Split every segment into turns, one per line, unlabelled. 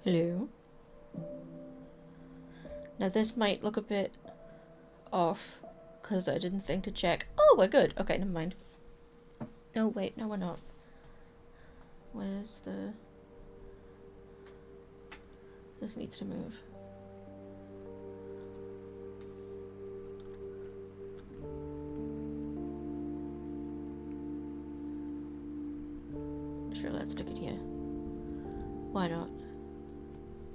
Hello. Now this might look a bit off because I didn't think to check. Oh, we're good. Okay, never mind. No, wait, no, we're not. Where's the... This needs to move. Sure, let's stick it here. Why not?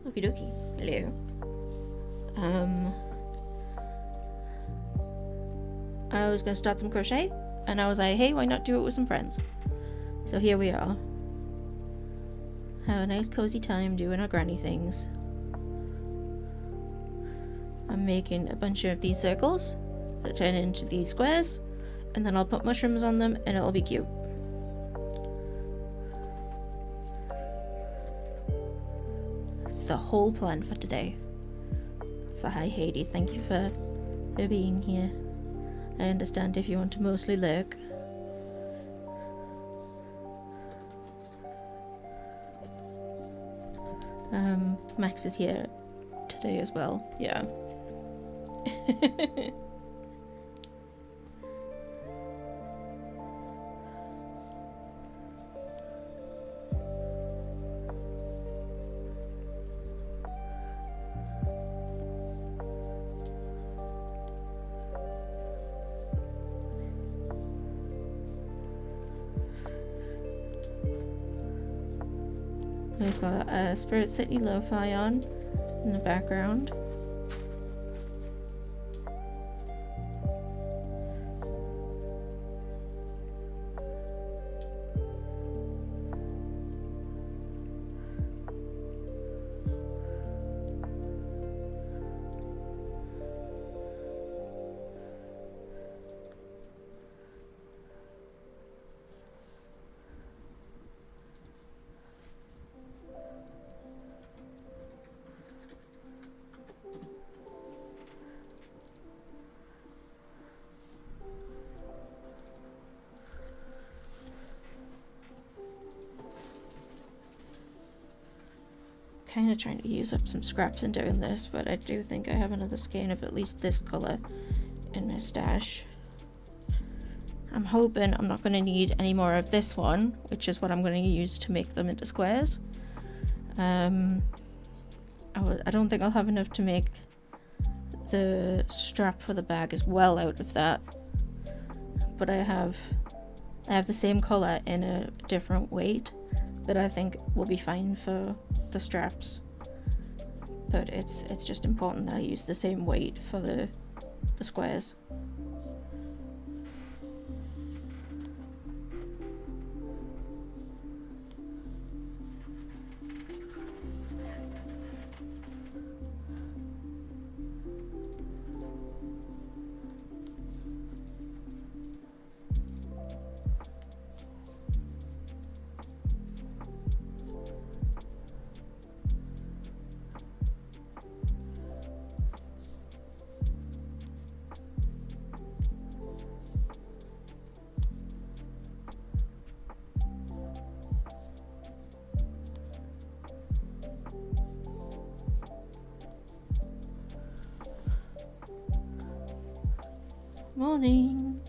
Okie dokie. Hello. I was gonna start some crochet, and I was like, hey, why not do it with some friends? So here we are. Have a nice cozy time doing our granny things. I'm making a bunch of these circles that turn into these squares, and then I'll put mushrooms on them, and it'll be cute. That's the whole plan for today. So hi Hades, thank you for being here. I understand if you want to mostly lurk. Max is here today as well. Yeah. We've got Spirit City Lo-Fi on in the background. Kind of trying to use up some scraps in doing this, but I do think I have another skein of at least this color in my stash. I'm hoping I'm not going to need any more of this one, which is what I'm going to use to make them into squares. I don't think I'll have enough to make the strap for the bag as well out of that, but I have the same color in a different weight that I think will be fine for the straps, but it's just important that I use the same weight for the squares. Morning.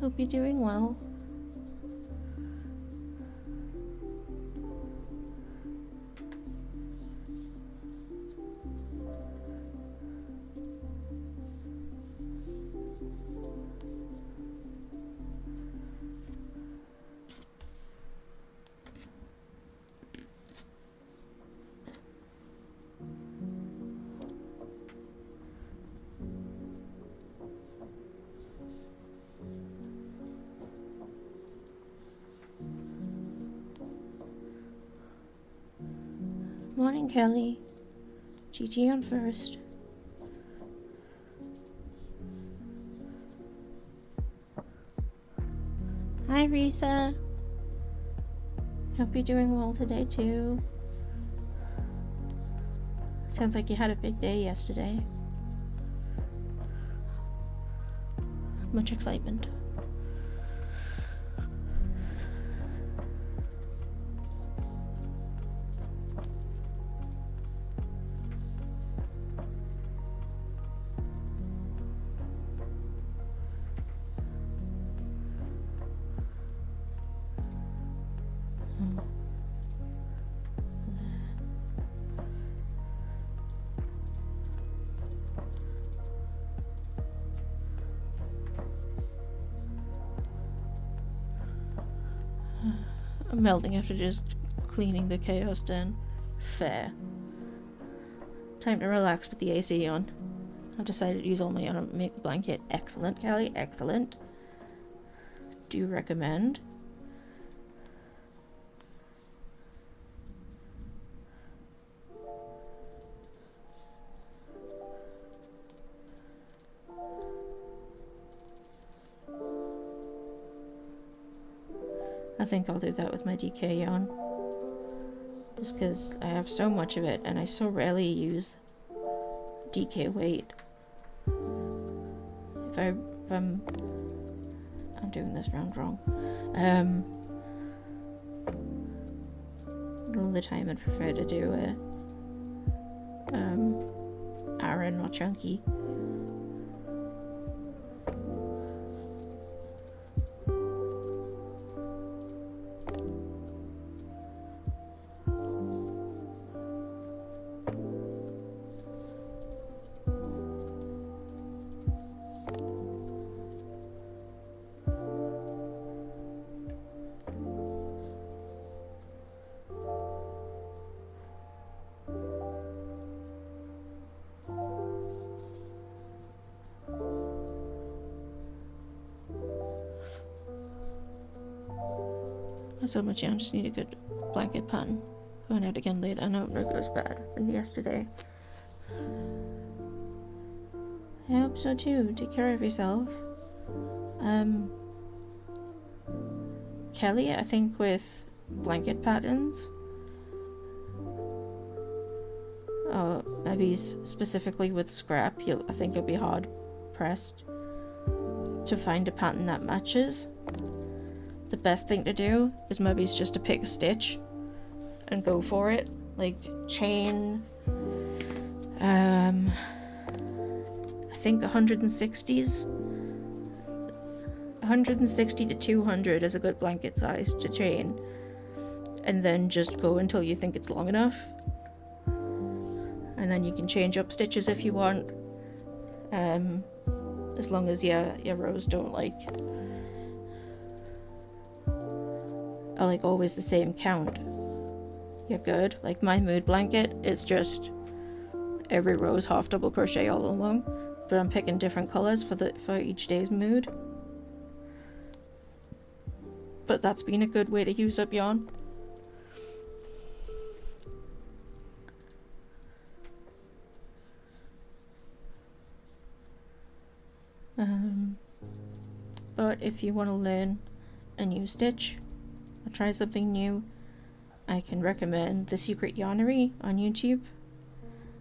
Hope you're doing well. Morning, Kelly. GG on first. Hi, Risa. Hope you're doing well today, too. Sounds like you had a big day yesterday. Much excitement. I'm melting after just cleaning the chaos den. Fair. Time to relax with the AC on. I've decided to use all my yarn to make the blanket. Excellent, Kelly. Excellent. Do recommend. I think I'll do that with my DK yarn. Just because I have so much of it and I so rarely use DK weight. I'm doing this round wrong. All the time I'd prefer to do Aran or Chunky. So much, I just need a good blanket pattern. Going out again later. I know it goes better than yesterday. I hope so too. Take care of yourself. Kelly, I think with blanket patterns, or maybe specifically with scrap, I think you'll be hard pressed to find a pattern that matches. The best thing to do is maybe just to pick a stitch and go for it. Like chain, I think 160s. 160 to 200 is a good blanket size to chain. And then just go until you think it's long enough. And then you can change up stitches if you want. As long as your rows don't are like always the same count, you're good. Like my mood blanket is just every row is half double crochet all along, but I'm picking different colors for each day's mood. But that's been a good way to use up yarn. But if you want to learn a new stitch or try something new, I can recommend The Secret Yarnery on YouTube.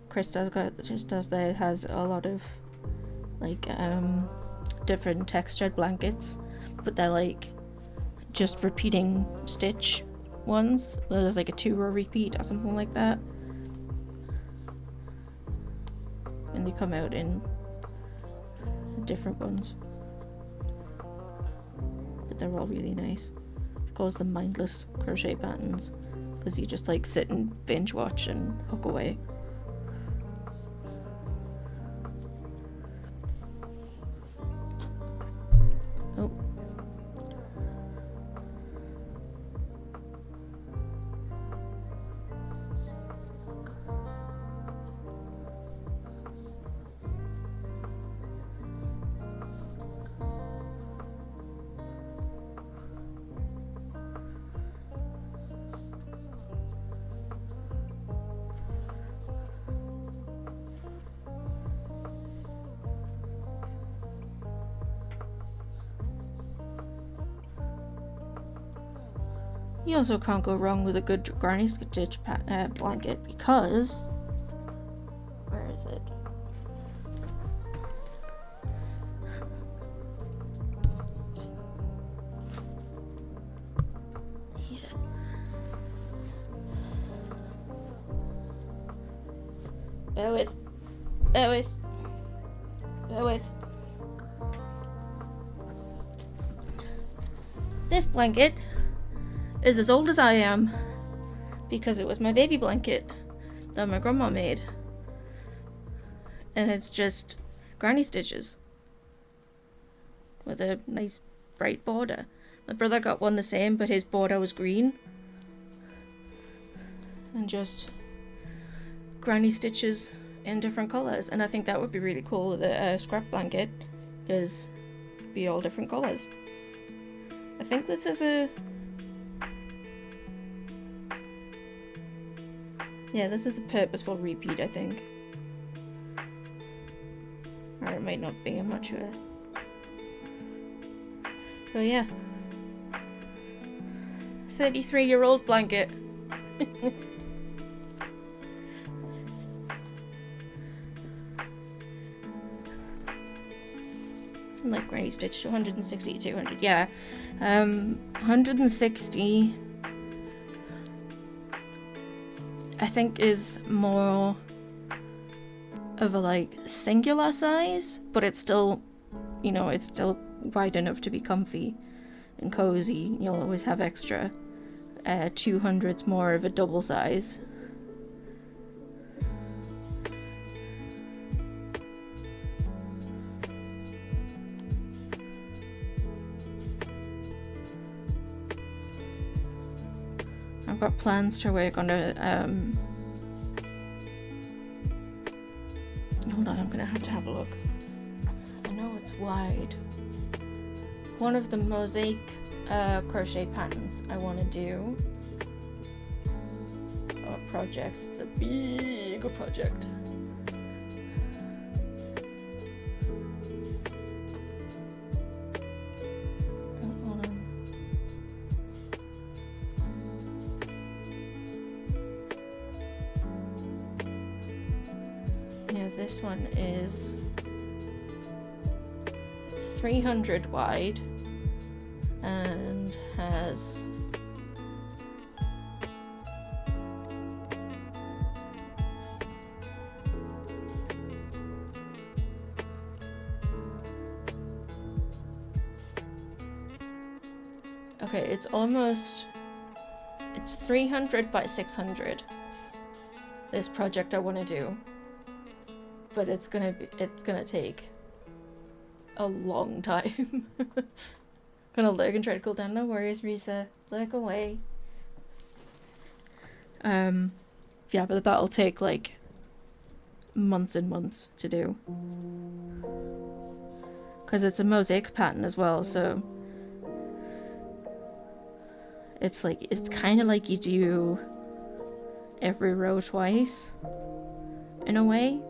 Krista's has a lot of different textured blankets, but they're just repeating stitch ones. There's a 2-row repeat or something like that, and they come out in different ones, but they're all really nice. She calls them mindless crochet patterns because you just sit and binge watch and hook away. Oh. You also can't go wrong with a good granny stitch blanket because is it? Here. Bear with. Bear with. Bear with. This blanket is as old as I am because it was my baby blanket that my grandma made. And it's just granny stitches with a nice bright border. My brother got one the same, but his border was green. And just granny stitches in different colours. And I think that would be really cool, the scrap blanket, because it'd be all different colours. I think this is a... Yeah, this is a purposeful repeat, I think. Or it might not be, I'm not sure. But yeah. 33-year-old blanket. Like granny stitch, 160 to 200, yeah. 160 I think is more of a like singular size, but it's still, you know, it's still wide enough to be comfy and cozy. You'll always have extra. 200's more of a double size. I've got plans to work on a, hold on, I'm gonna have to have a look. I know it's wide. One of the mosaic crochet patterns I want to do. A project, it's a big project. This one is 300 wide and has okay, it's 300 by 600. This project I want to do. But it's gonna take a long time. Gonna lurk and try to cool down. No worries, Risa. Lurk away. Yeah, but that'll take like months and months to do. Because it's a mosaic pattern as well, so it's kind of like you do every row twice in a way.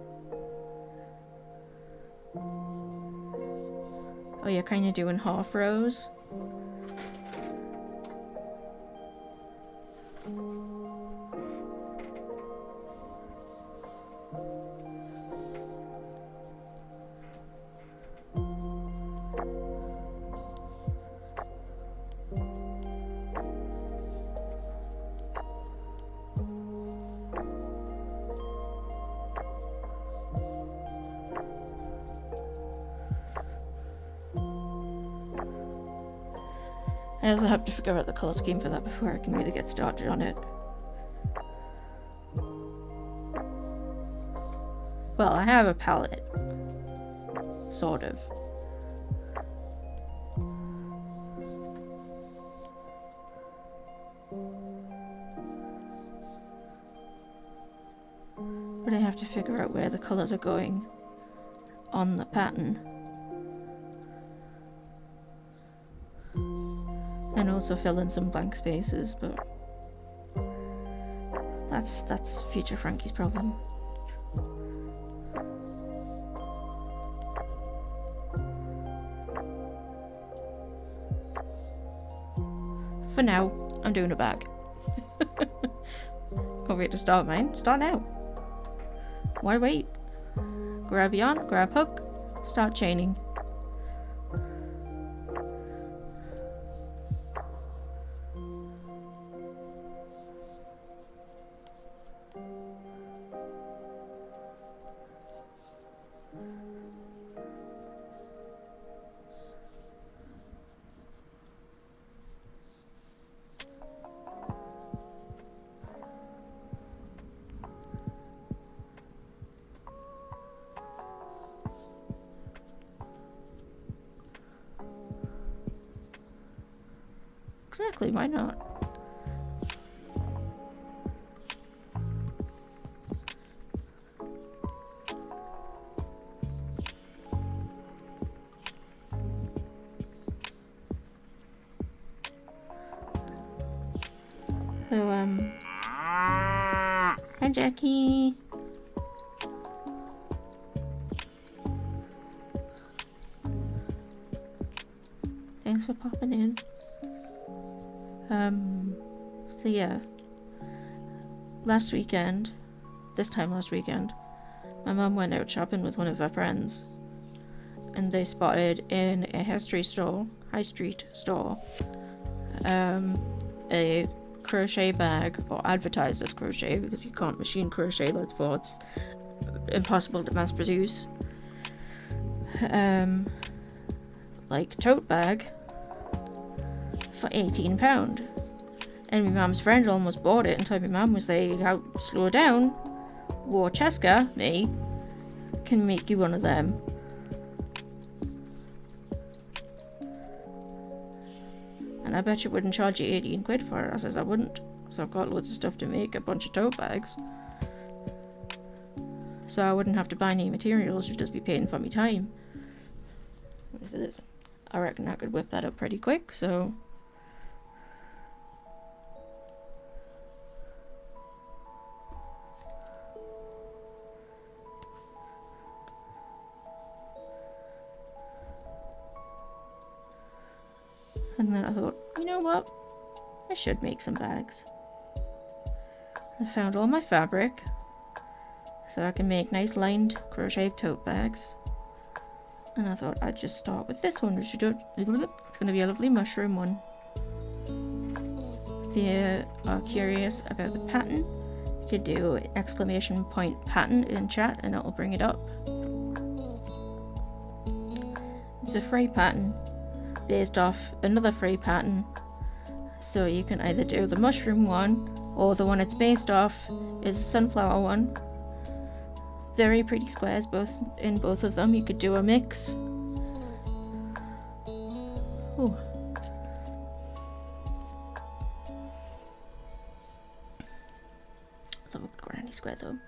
Oh, you're kind of doing half rows. I also have to figure out the colour scheme for that before I can really get started on it. Well, I have a palette. Sort of. But I have to figure out where the colours are going on the pattern. And also fill in some blank spaces, but that's future Frankie's problem. For now, I'm doing a bag. Can't wait to start mine. Start now. Why wait? grab yarn, grab hook, start chaining. Exactly, why not? So, hi Jackie. Thanks for popping in. So yeah, this time last weekend, my mum went out shopping with one of her friends, and they spotted in a high street store, a crochet bag, or advertised as crochet because you can't machine crochet, that's what it's impossible to mass produce. Like tote bag for £18. And my mum's friend almost bought it until my mum was like, "How slow down? Cheska, me, can make you one of them." And I bet you wouldn't charge you 18 quid for it. I says I wouldn't, so I've got loads of stuff to make a bunch of tote bags. So I wouldn't have to buy any materials, you'd just be paying for me time. This is, I reckon I could whip that up pretty quick, so. And then I thought, you know what? I should make some bags. I found all my fabric, so I can make nice lined crochet tote bags. And I thought I'd just start with this one, which it's going to be a lovely mushroom one. If you are curious about the pattern, you could do !pattern in chat and it'll bring it up. It's a free pattern based off another free pattern, so you can either do the mushroom one or the one it's based off is a sunflower one. Very pretty squares in both of them. You could do a mix. Ooh. Love a good granny square though.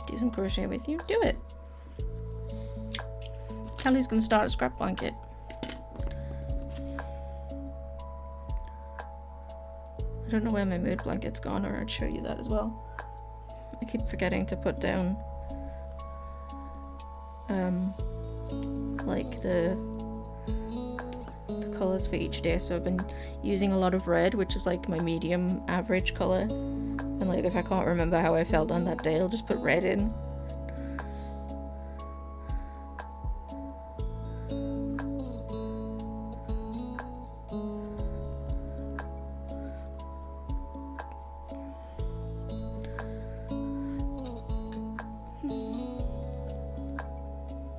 Do some crochet with you, do it. Kelly's gonna start a scrap blanket. I don't know where my mood blanket's gone, or I'd show you that as well. I keep forgetting to put down like the colours for each day, so I've been using a lot of red, which is like my medium average colour. And like if I can't remember how I felt on that day, I'll just put red in.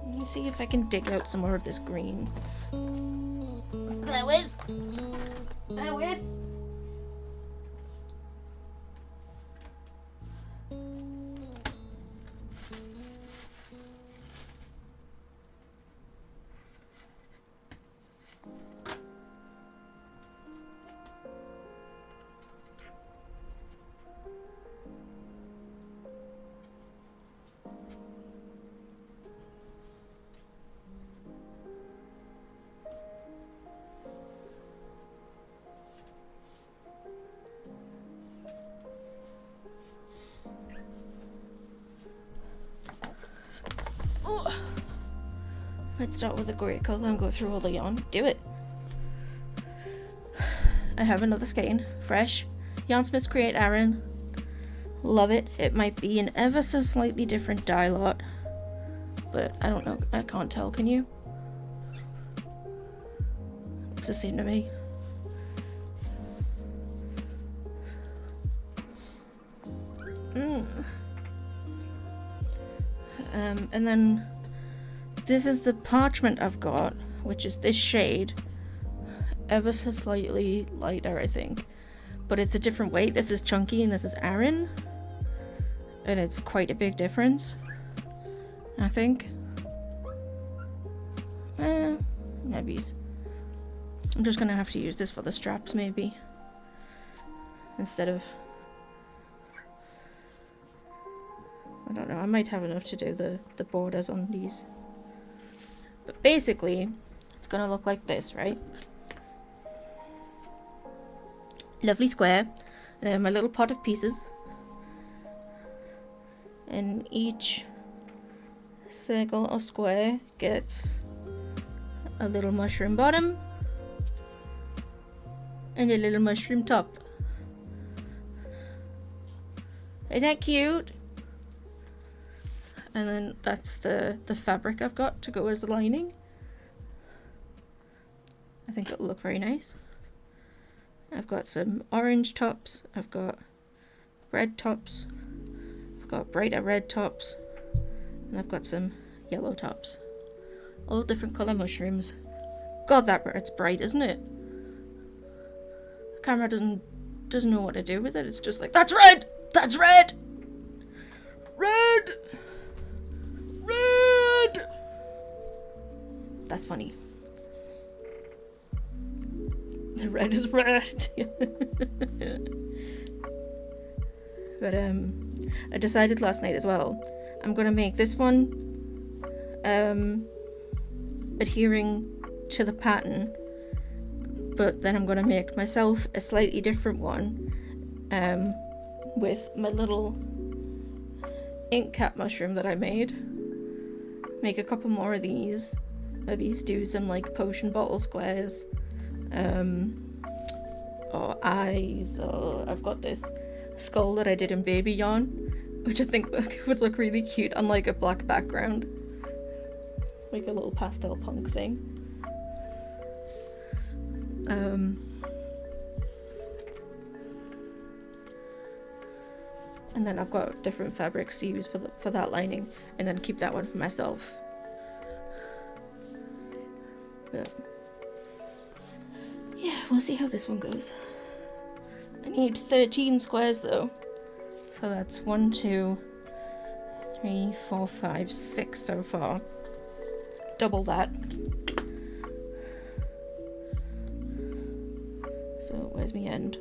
Let me see if I can dig out some more of this green. Bear with. Bear with. Let's start with a grey colour and go through all the yarn. Do it. I have another skein, fresh. Yarnsmiths Create Aran. Love it. It might be an ever so slightly different dye lot, but I don't know. I can't tell. Can you? Looks the same to me. And then this is the parchment I've got, which is this shade, ever so slightly lighter, I think, but it's a different weight. This is chunky and this is Aran, and it's quite a big difference, I think. Maybe I'm just gonna have to use this for the straps, maybe, instead of, I don't know, I might have enough to do the borders on these. But basically, it's gonna look like this, right? Lovely square. And I have my little pot of pieces. And each circle or square gets a little mushroom bottom and a little mushroom top. Isn't that cute? And then that's the fabric I've got to go as the lining. I think it'll look very nice. I've got some orange tops, I've got red tops, I've got brighter red tops, and I've got some yellow tops. All different colour mushrooms. God, that bird's bright, isn't it? The camera doesn't know what to do with it. It's just like, that's red! That's red! Red! Red! That's funny. The red is red. But I decided last night as well, I'm gonna make this one adhering to the pattern, but then I'm gonna make myself a slightly different one with my little ink cap mushroom that I made. Make a couple more of these, maybe do some like potion bottle squares, or eyes, or I've got this skull that I did in baby yarn, which I think would look really cute on like a black background, like a little pastel punk thing. And then I've got different fabrics to use for that lining, and then keep that one for myself. But yeah, we'll see how this one goes. I need 13 squares though, so that's 1, 2, 3, 4, 5, 6 so far. Double that. So where's my end?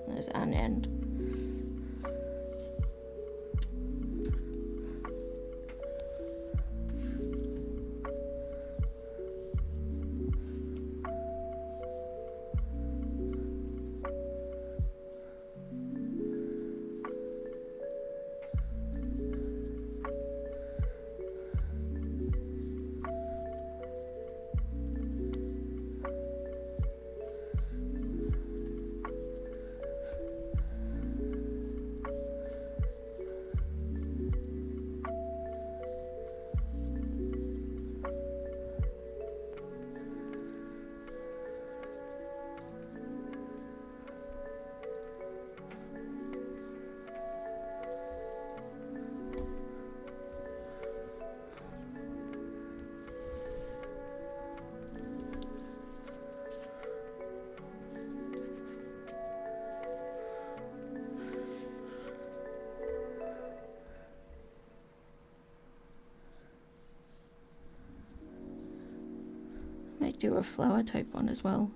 There's an end. Might do a flower type one as well.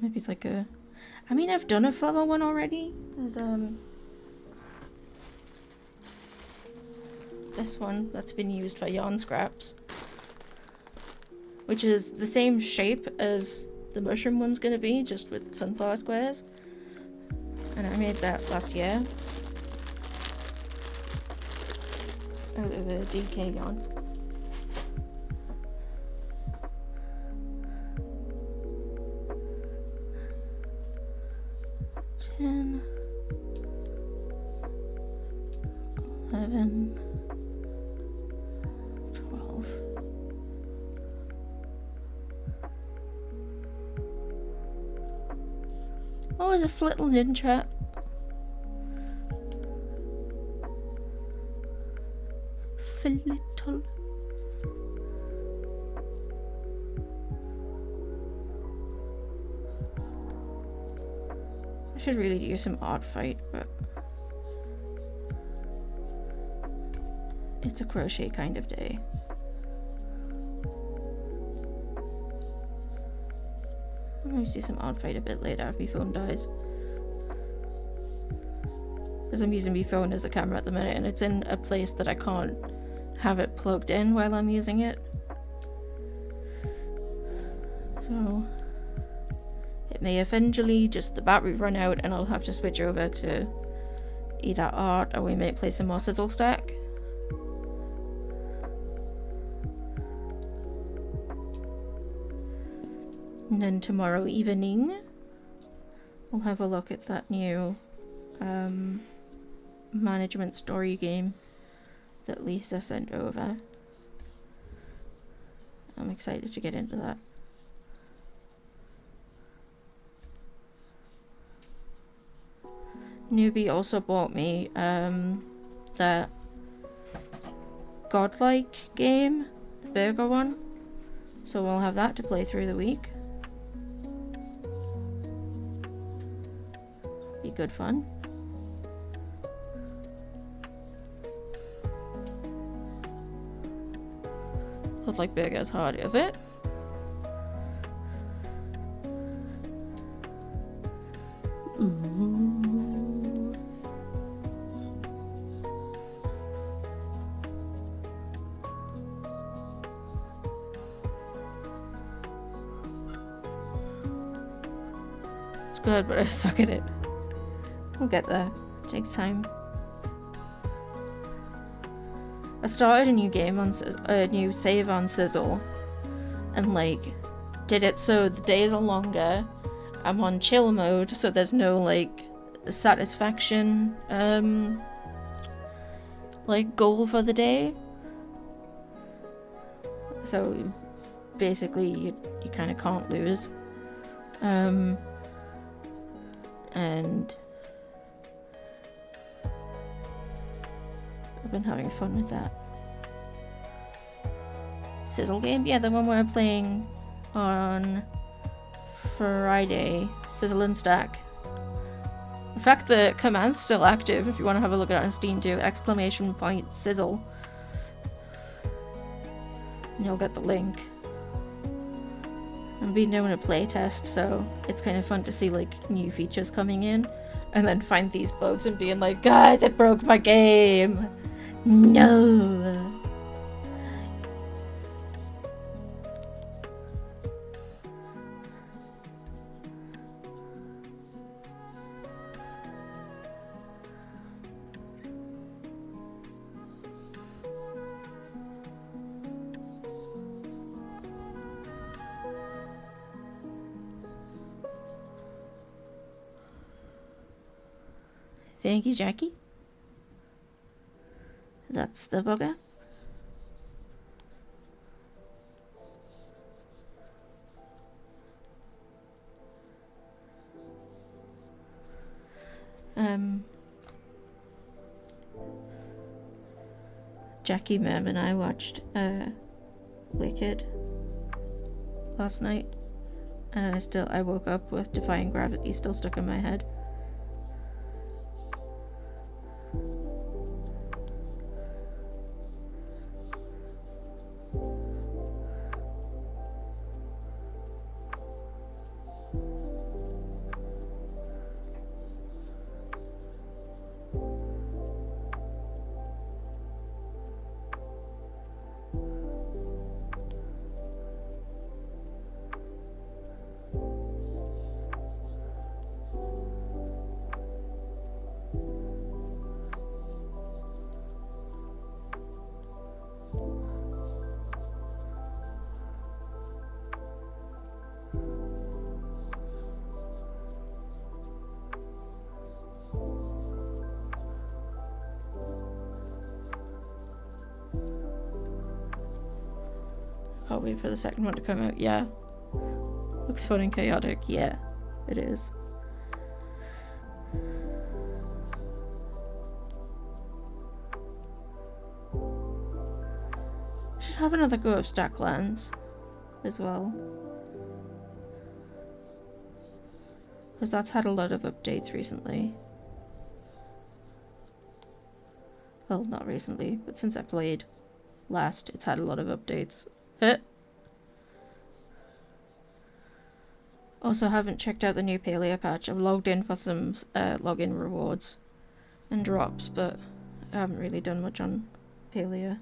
Maybe it's like a, I mean, I've done a flower one already. There's this one that's been used for yarn scraps, which is the same shape as the mushroom one's gonna be, just with sunflower squares. And I made that last year out of a DK yarn. 11, 12. Oh, there's a little ninja. Little. I should really do some art fight, but it's a crochet kind of day. I'm going to do some art fight a bit later if my phone dies. Because I'm using my phone as a camera at the minute and it's in a place that I can't have it plugged in while I'm using it. So it may eventually just the battery run out and I'll have to switch over to either art or we may play some more Sizzle Stack. And then tomorrow evening we'll have a look at that new management story game that Lisa sent over. I'm excited to get into that. Newbie also bought me the Godlike game, the burger one. So we'll have that to play through the week. Be good fun. Godlike burger is hard, is it? Ooh. It's good, but I suck at it. We'll get there. It takes time. I started a new game on a new save on Sizzle, and like did it so the days are longer. I'm on chill mode, so there's no like satisfaction like goal for the day. So basically you kind of can't lose. And I've been having fun with that. Sizzle game? Yeah, the one we're playing on Friday. Sizzle and Stack. In fact, the command's still active if you want to have a look at it on Steam too. !sizzle. And you'll get the link. I've been doing a playtest, so it's kind of fun to see like new features coming in and then find these bugs and being like, guys, it broke my game! No! Thank you, Jackie. That's the bugger. Jackie, Mem, and I watched Wicked last night, and I woke up with Defying Gravity still stuck in my head. Can't wait for the second one to come out. Yeah. Looks fun and chaotic. Yeah, it is. Should have another go of Stacklands as well. Because that's had a lot of updates recently. Well, not recently, but since I played last, it's had a lot of updates. Also, haven't checked out the new Paleo patch. I've logged in for some login rewards and drops, but I haven't really done much on Paleo.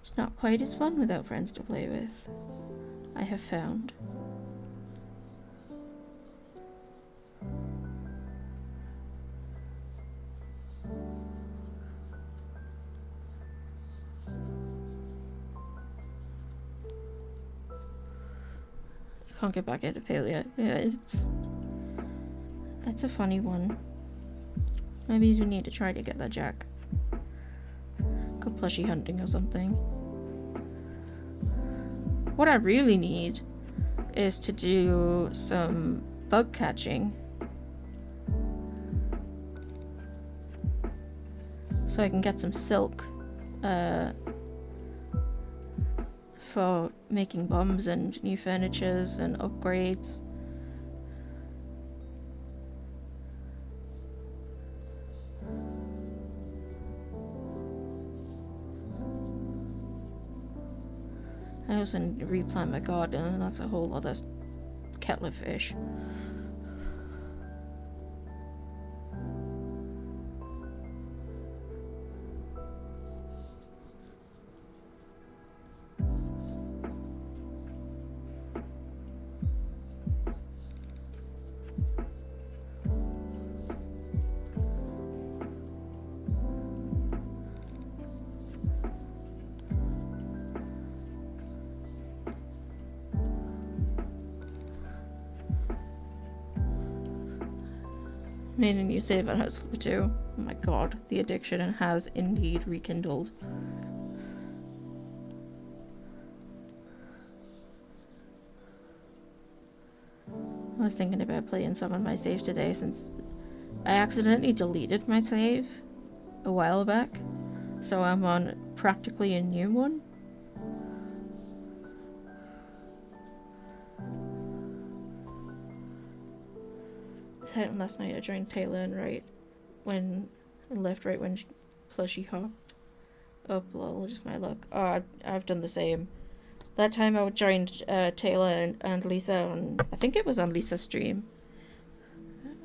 It's not quite as fun without friends to play with, I have found. I can't get back into Paleo. Yeah, it's a funny one. Maybe we need to try to get that Jack. Go plushie hunting or something. What I really need is to do some bug catching. So I can get some silk for making bombs and new furnitures and upgrades. I also need to replant my garden, and that's a whole other kettle of fish. Made a new save on House 2. Oh my god, the addiction has indeed rekindled. I was thinking about playing some on my save today since I accidentally deleted my save a while back. So I'm on practically a new one. Out last night I joined Taylor and left right when plushie hopped up. Lol, just my luck. Oh, I've done the same. That time I joined Taylor and Lisa on, I think it was on Lisa's stream,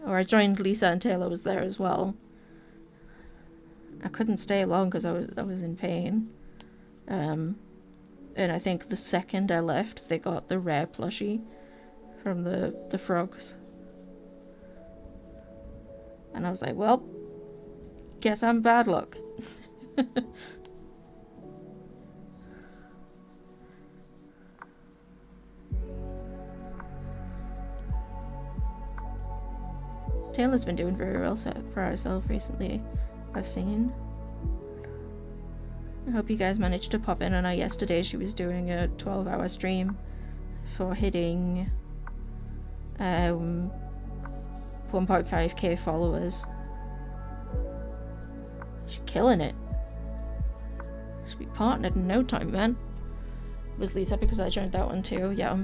or I joined Lisa and Taylor was there as well. I couldn't stay long because I was in pain, and I think the second I left they got the rare plushie from the frogs. And I was like, well, guess I'm bad luck. Taylor's been doing very well for herself recently, I've seen. I hope you guys managed to pop in on her yesterday. She was doing a 12-hour stream for hitting 1.5k followers. She's killing it. She'll be partnered in no time, man. Was Lisa because I joined that one too? Yeah.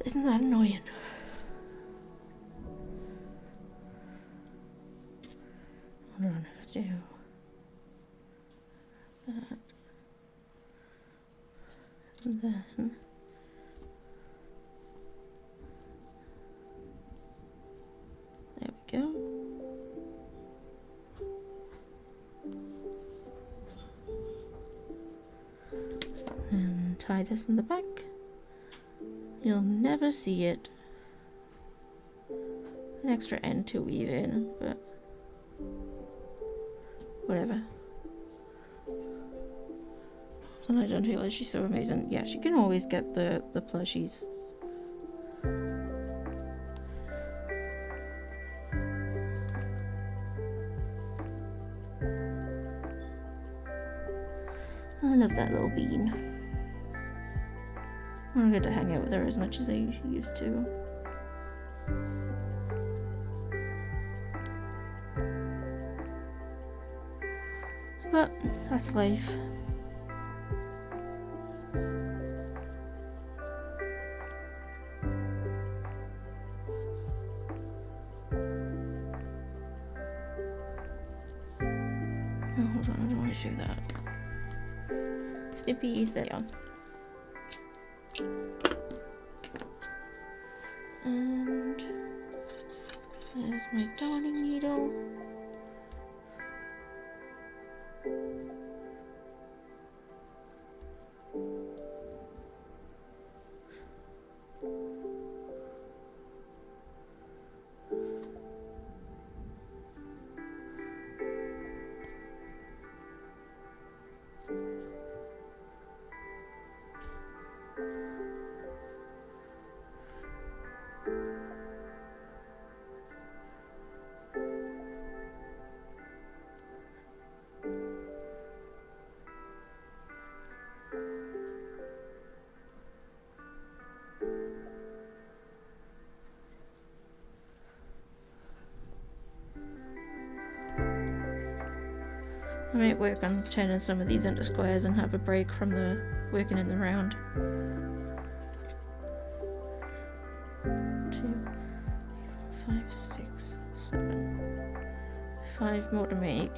Isn't that annoying? Hold on, if I do that, and then there we go. And tie this in the back. You'll never see it. An extra end to weave in, but whatever. And I don't realize she's so amazing. Yeah, she can always get the plushies. I love that little bean. I don't get to hang out with her as much as I used to. But that's life. Oh, hold on, I don't want to do that. Snippies, there you go. And there's my darning needle. I might work on turning some of these into squares and have a break from the working in the round. 2, 5, 6, 7. 5 more to make.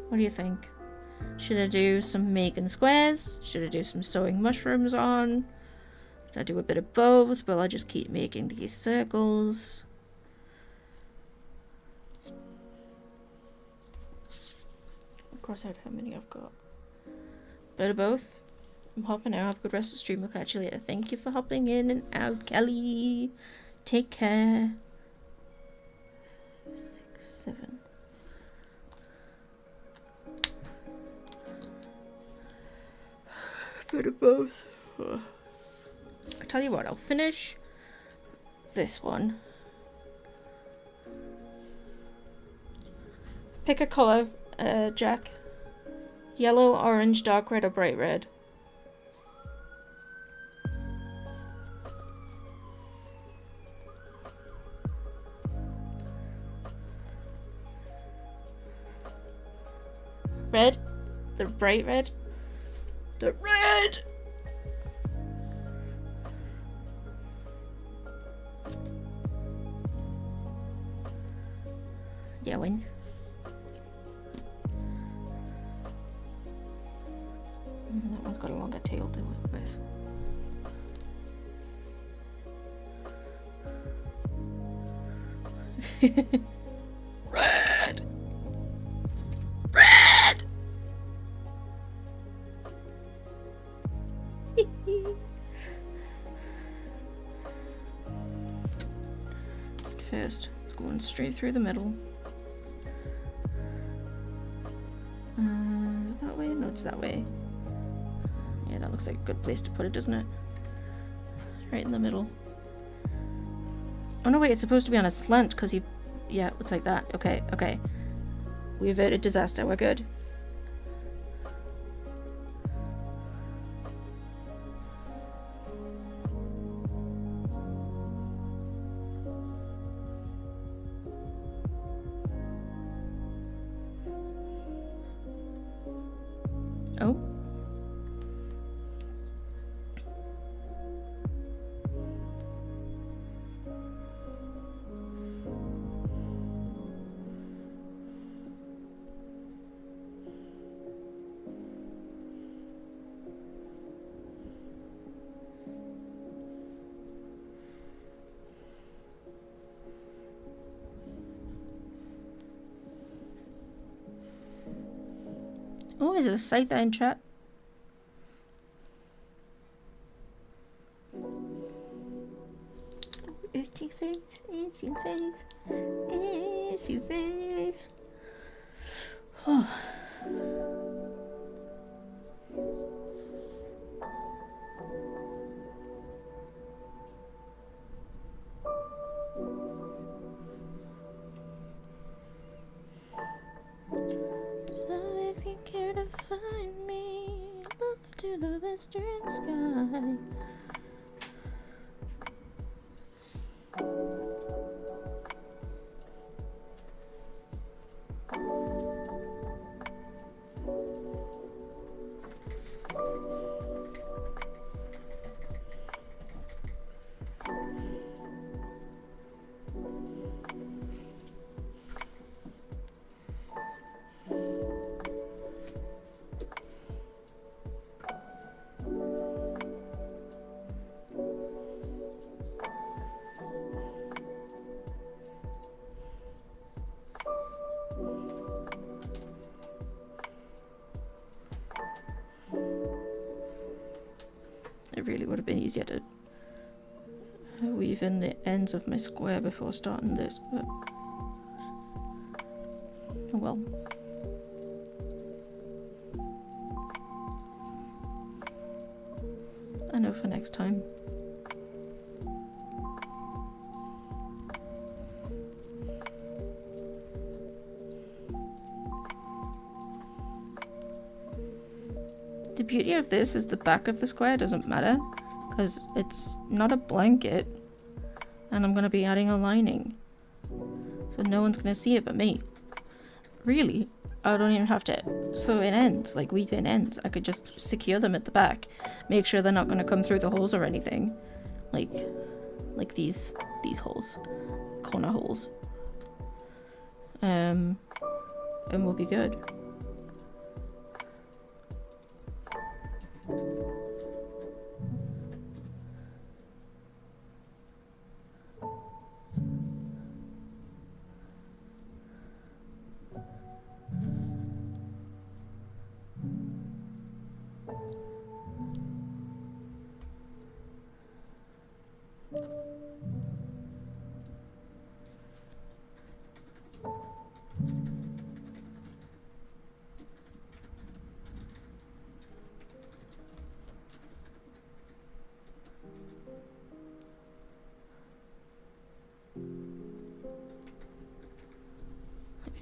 What do you think? Should I do some making squares? Should I do some sewing mushrooms on? Should I do a bit of both? Will I just keep making these circles? Cross out how many I've got. Bit of both. I'm hopping out. Have a good rest of the stream. I'll catch you later. Thank you for hopping in and out, Kelly. Take care. 6, 7. Bit of both. I tell you what, I'll finish this one. Pick a colour, Jack. Yellow, orange, dark red, or bright red? Red? The bright red? The red! Yellow. That one's got a longer tail to work with. Red! Red! First, it's going straight through the middle. Is it that way? No, it's that way. Yeah, that looks like a good place to put it, doesn't it? Right in the middle. Oh no, wait, it's supposed to be on a slant because he... Yeah, looks like that. Okay, okay. We averted disaster, we're good. Oh. Oh, is it a site there in chat? Itchy face, itchy face, itchy face. Oh. So if you care to find me, look to the western sky. It really would have been easier to weave in the ends of my square before starting this, but oh well. I know for next time. The beauty of this is the back of the square doesn't matter, because it's not a blanket, and I'm going to be adding a lining. So no one's going to see it but me. Really, I don't even have to sew in ends, like weave in ends. I could just secure them at the back, make sure they're not going to come through the holes or anything. Like these holes, corner holes. And we'll be good.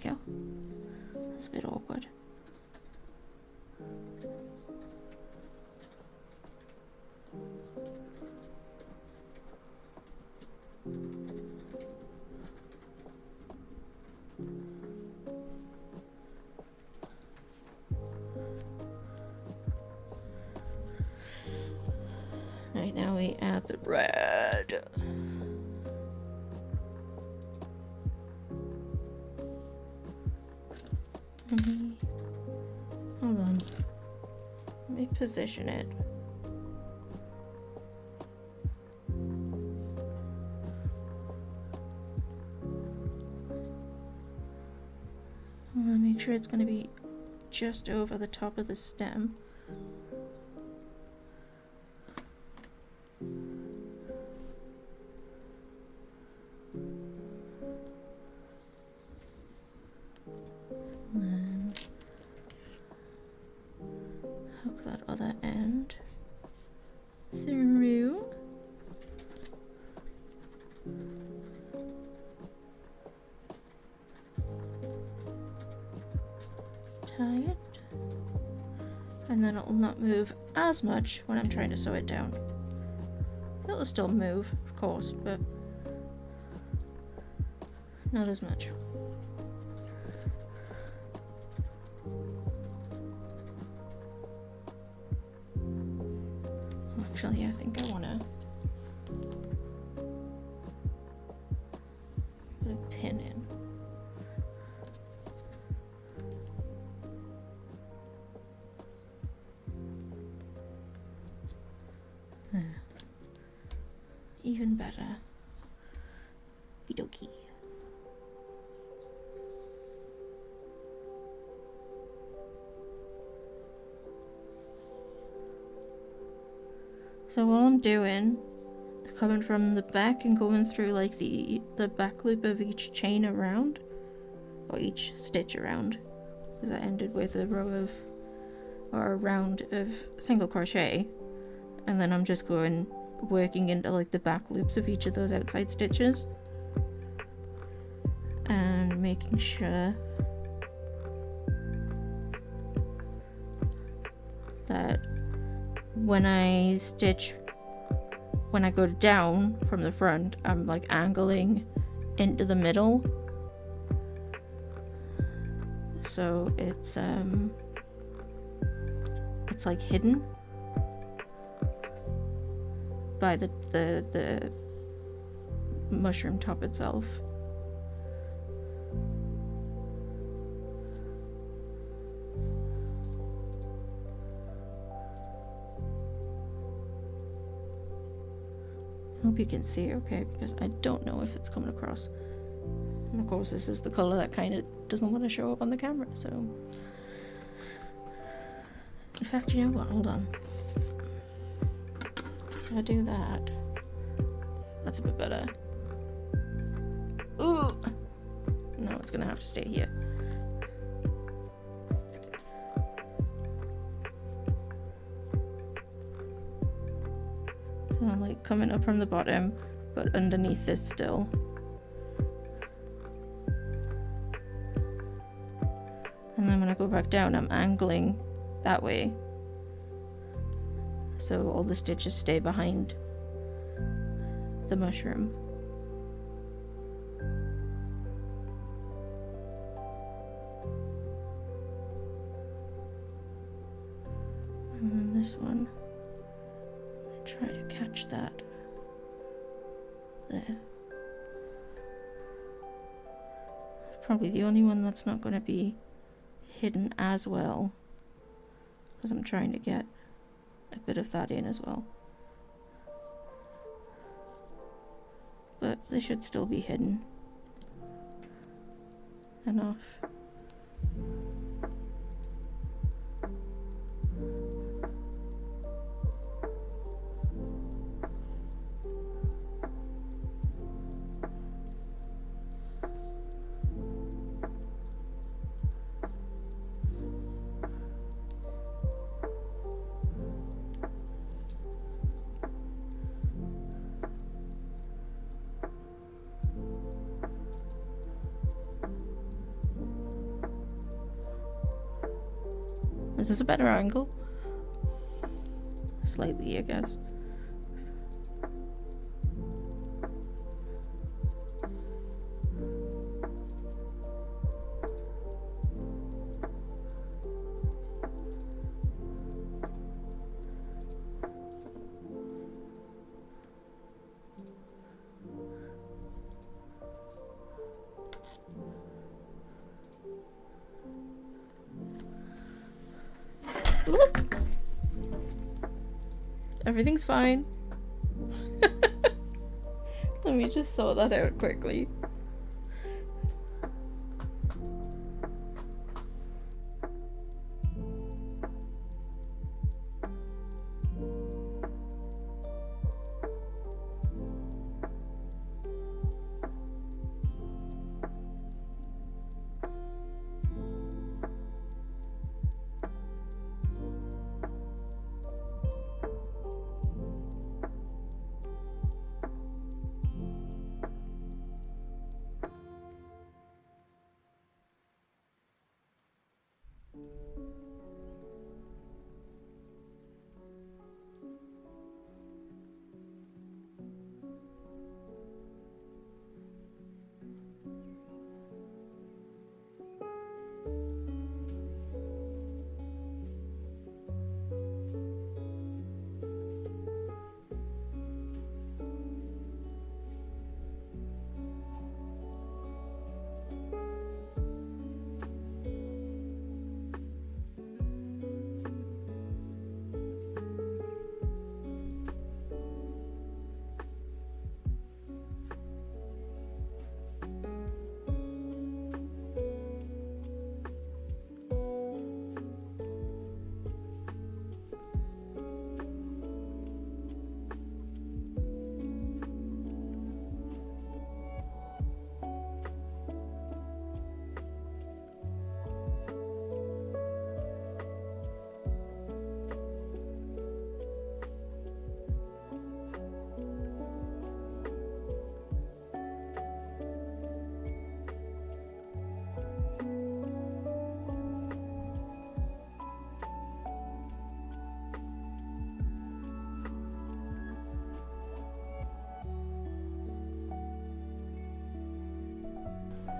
Go. That's a bit awkward. Right, now we add the red. Hold on. Let me position it. I want to make sure it's going to be just over the top of the stem. Tie it, and then it'll not move as much when I'm trying to sew it down. It'll still move, of course, but not as much. Actually, I think I want to put a pin in. Even better. Okie dokie. So all I'm doing is coming from the back and going through like the back loop of each chain around, or each stitch around, because I ended with a row of, or a round of single crochet, and then I'm just going working into like the back loops of each of those outside stitches and making sure that when I go down from the front, I'm like angling into the middle, so it's like hidden by the mushroom top itself. Hope you can see okay, because I don't know if it's coming across. And of course this is the colour that kind of doesn't want to show up on the camera, so... In fact, you know what? Hold on. If I do that... That's a bit better. Ooh! No, it's gonna have to stay here. So I'm like coming up from the bottom, but underneath this still. And then when I go back down, I'm angling that way. So all the stitches stay behind the mushroom. And then this one, I try to catch that there. Probably the only one that's not going to be hidden as well, because I'm trying to get a bit of that in as well. But they should still be hidden enough. Is this a better angle? Slightly, I guess. Oop. Everything's fine. Let me just sort that out quickly.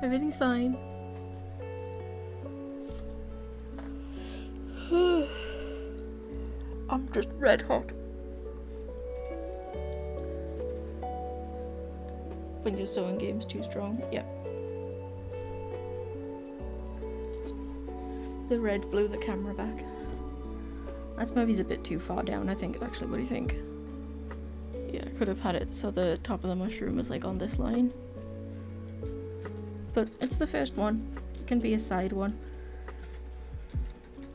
Everything's fine. I'm just red hot. When your sewing game's too strong, yep. The red blew the camera back. That's maybe a bit too far down, I think. Actually, what do you think? Yeah, I could have had it so the top of the mushroom was like on this line. But it's the first one. It can be a side one.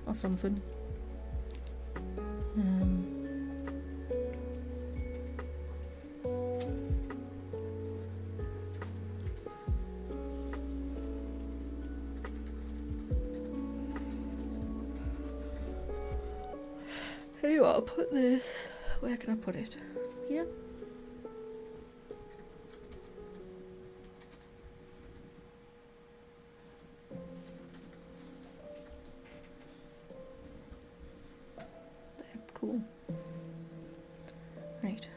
Or something. Hey, I'll put this. Where can I put it? Here? There, cool. Right.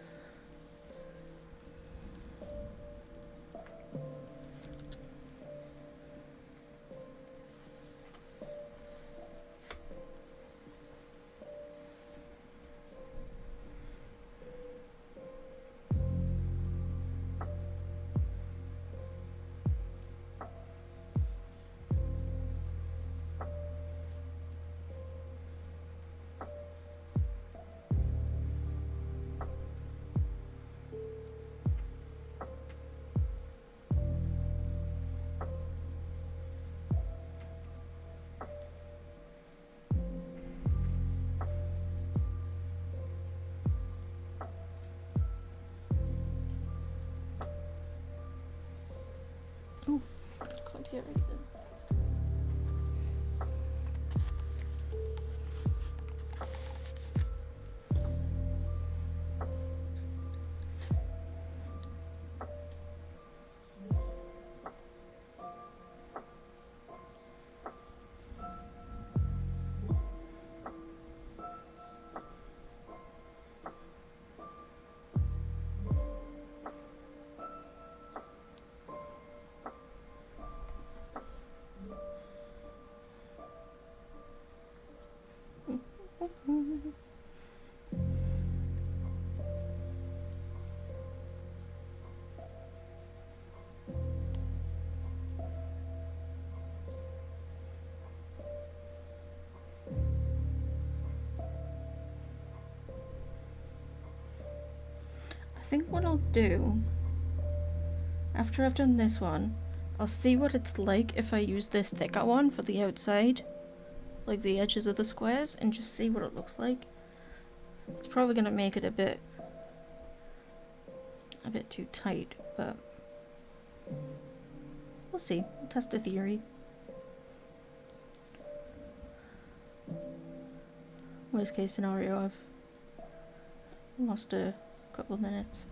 Oh, can't hear anything. I think what I'll do, after I've done this one, I'll see what it's like if I use this thicker one for the outside, like the edges of the squares, and just see what it looks like. It's probably gonna make it a bit too tight, but we'll see. We'll test a theory. Worst case scenario, I've lost a couple of minutes.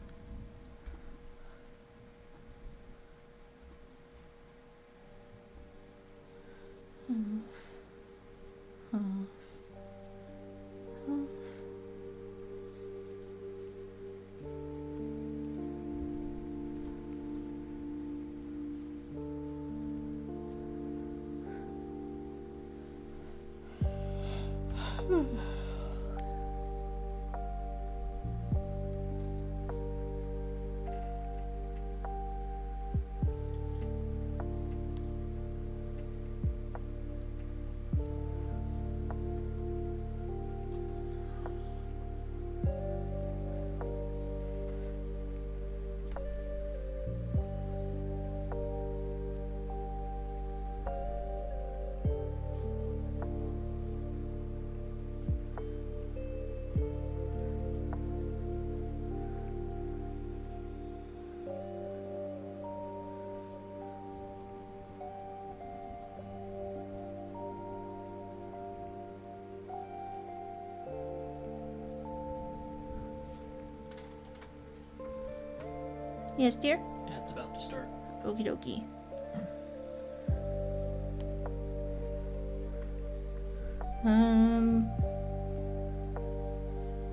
Yes, dear?
Yeah, it's about to start.
Okie dokie.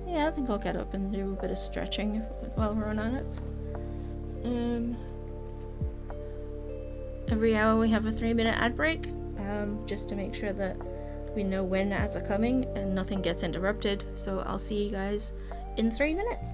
Yeah, I think I'll get up and do a bit of stretching while we're on it. every hour we have a 3-minute ad break, just to make sure that we know when ads are coming and nothing gets interrupted. So I'll see you guys in 3 minutes.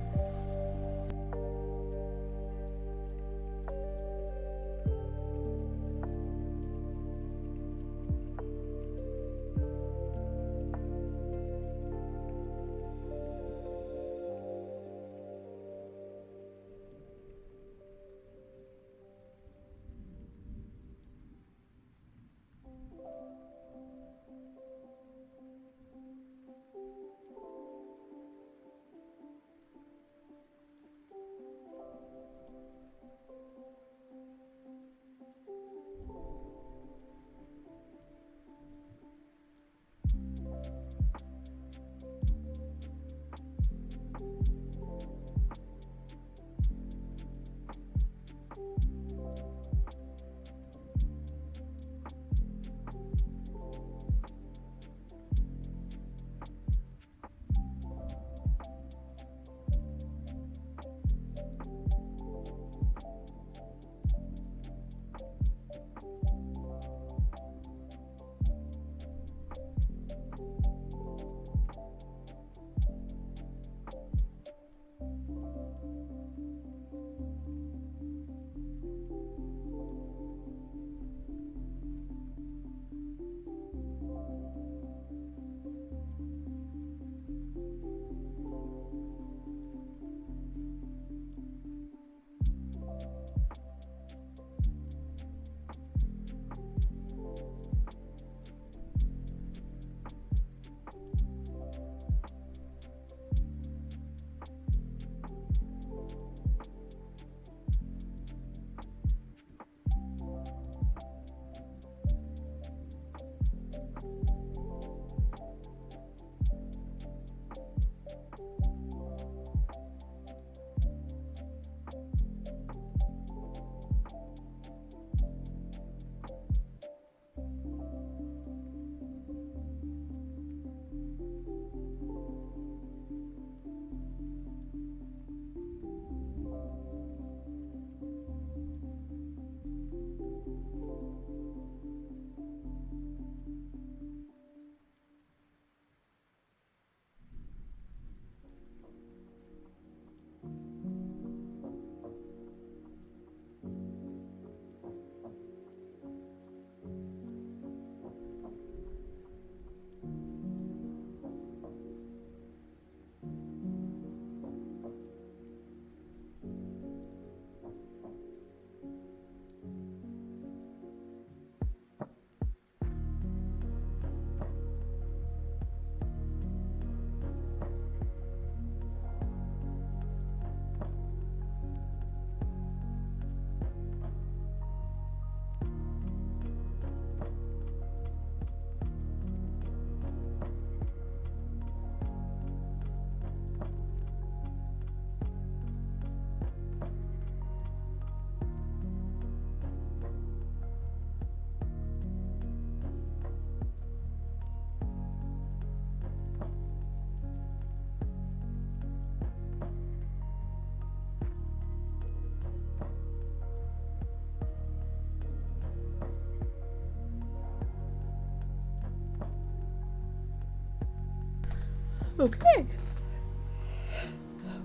Okay.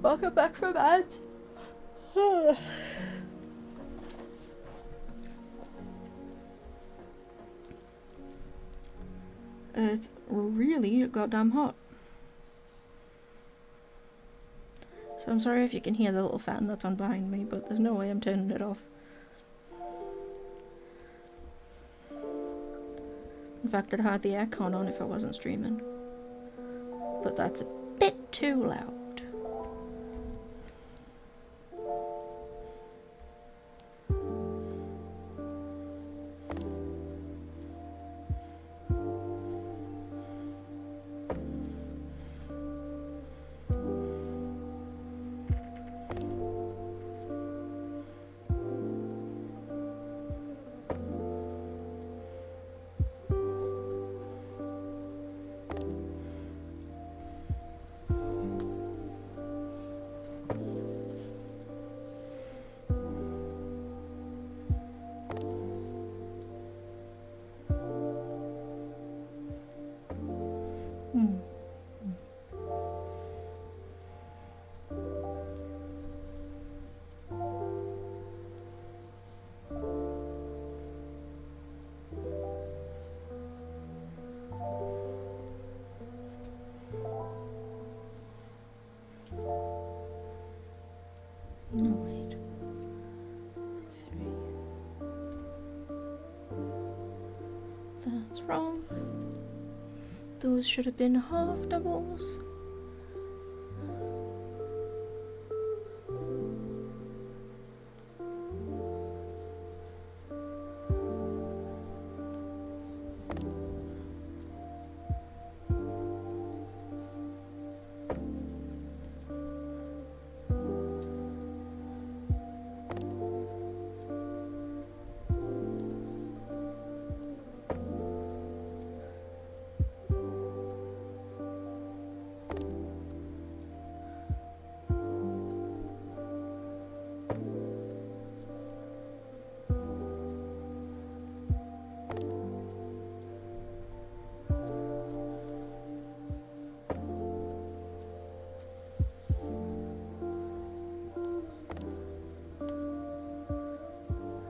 Welcome back from ads. It's really goddamn hot. So I'm sorry if you can hear the little fan that's on behind me, but there's no way I'm turning it off. In fact, I'd have the aircon on if I wasn't streaming. But that's a bit too loud. That's wrong. Those should have been half doubles.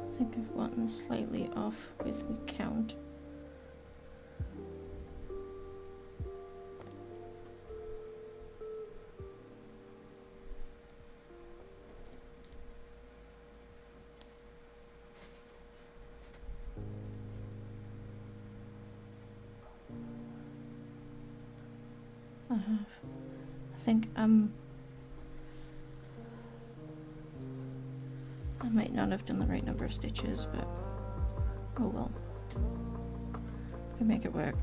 I think I've gotten slightly off with my count. I have. I think I might not have done the right number of stitches, but oh well. I can make it work.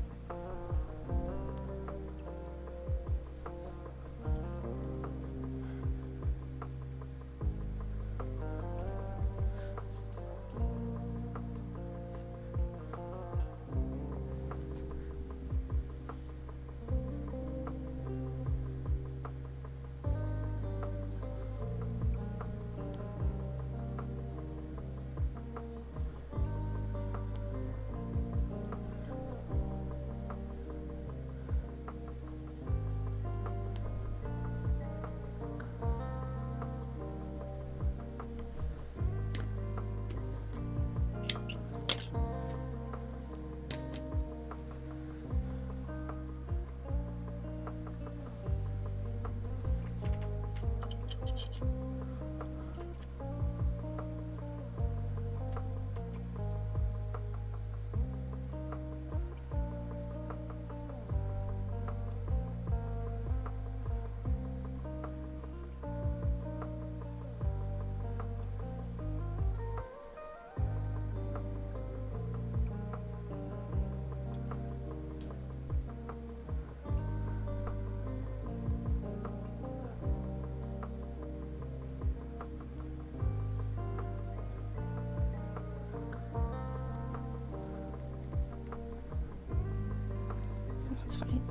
That's fine.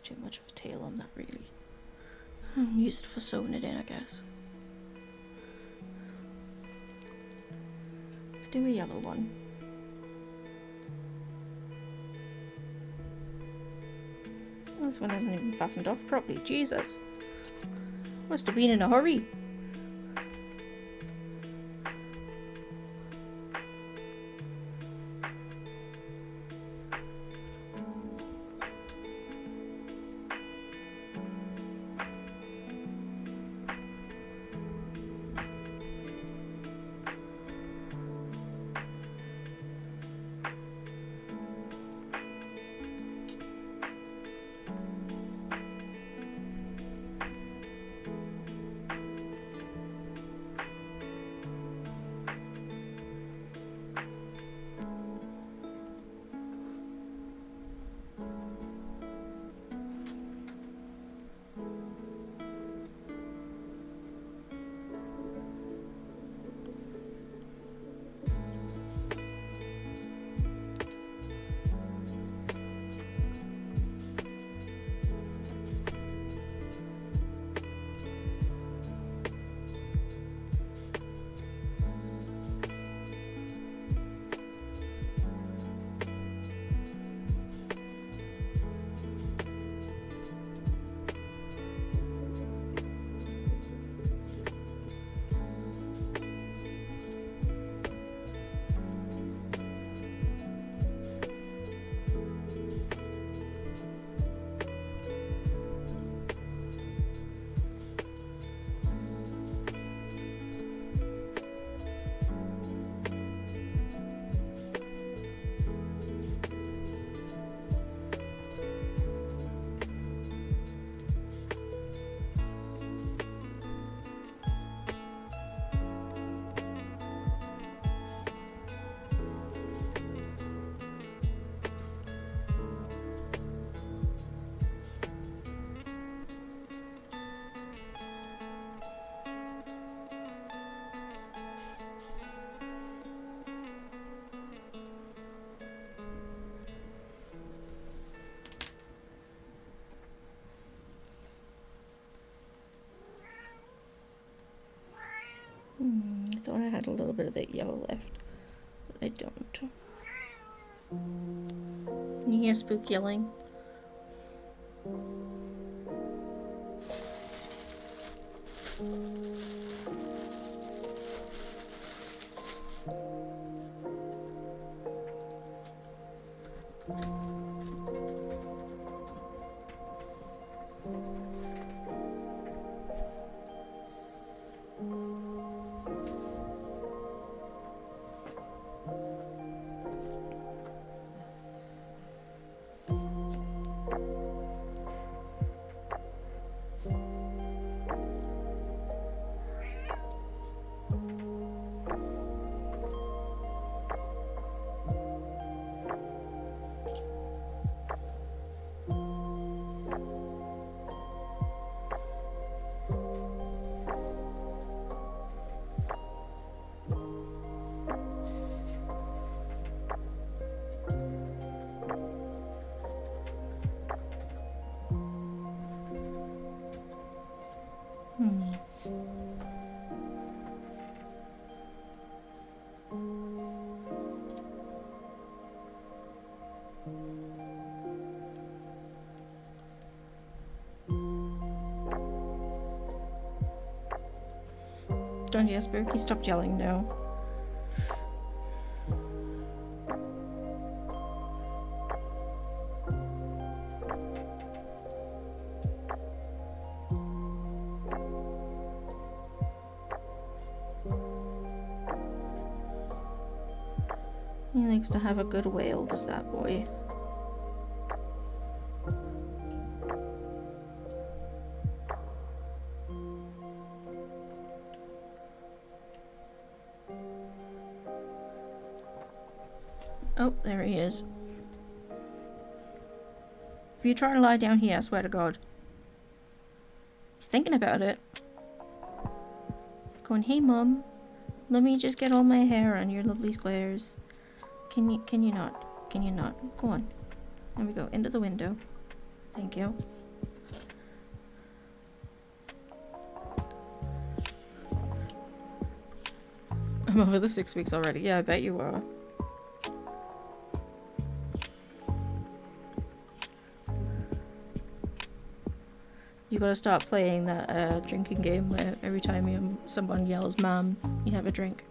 Too much of a tail on that, really. I'm used for sewing it in, I guess. Let's do a yellow one. This one isn't even fastened off properly. Jesus. Must have been in a hurry. thought I had a little bit of that yellow left, but I don't. Can you hear Spook yelling? Don't hear Spook, he stopped yelling now. He likes to have a good wail, does that boy? Oh, there he is. If you try to lie down here, I swear to God. He's thinking about it. Going, hey mum, let me just get all my hair on your lovely squares. Can you not? Can you not? Go on. There we go, into the window. Thank you. I'm over the 6 weeks already. Yeah, I bet you are. You gotta start playing that drinking game where every time someone yells "Mom," you have a drink.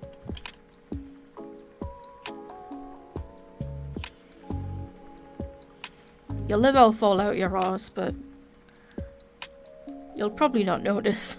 Your liver will fall out your arse, but you'll probably not notice.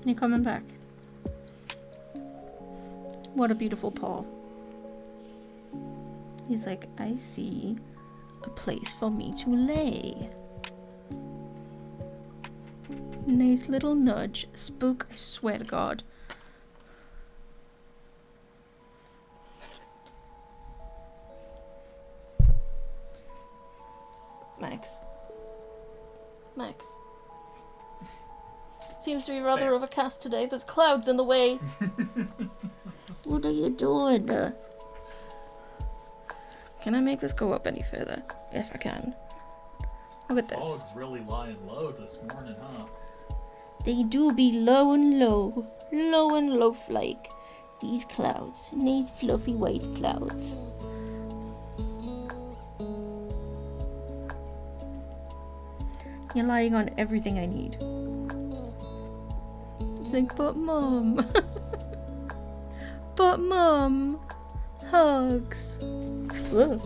You coming back? What a beautiful paw. He's like, I see a place for me to lay. Nice little nudge. Spook, I swear to God. Max. Max. Seems to be rather overcast today. There's clouds in the way. What are you doing? Can I make this go up any further? Yes, I can. Look at this.
Fog's really lying low this morning, huh?
They do be low and low. Low and low like these clouds. These fluffy white clouds. You're lying on everything I need. Like, but Mum. But Mum. Hugs. Whoa.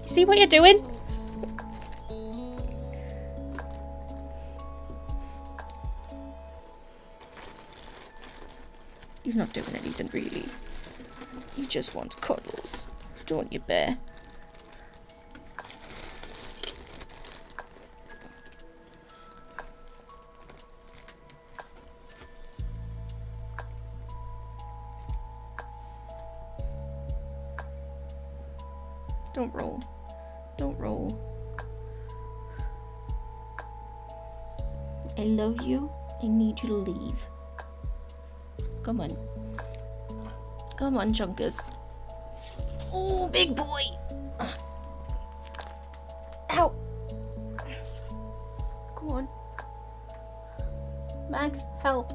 See what you're doing? He's not doing anything really. He just wants cuddles. Don't you, bear? Don't roll. Don't roll. I love you. I need you to leave. Come on. Come on, Chunkers. Oh, big boy. Ow. Go on. Max, help.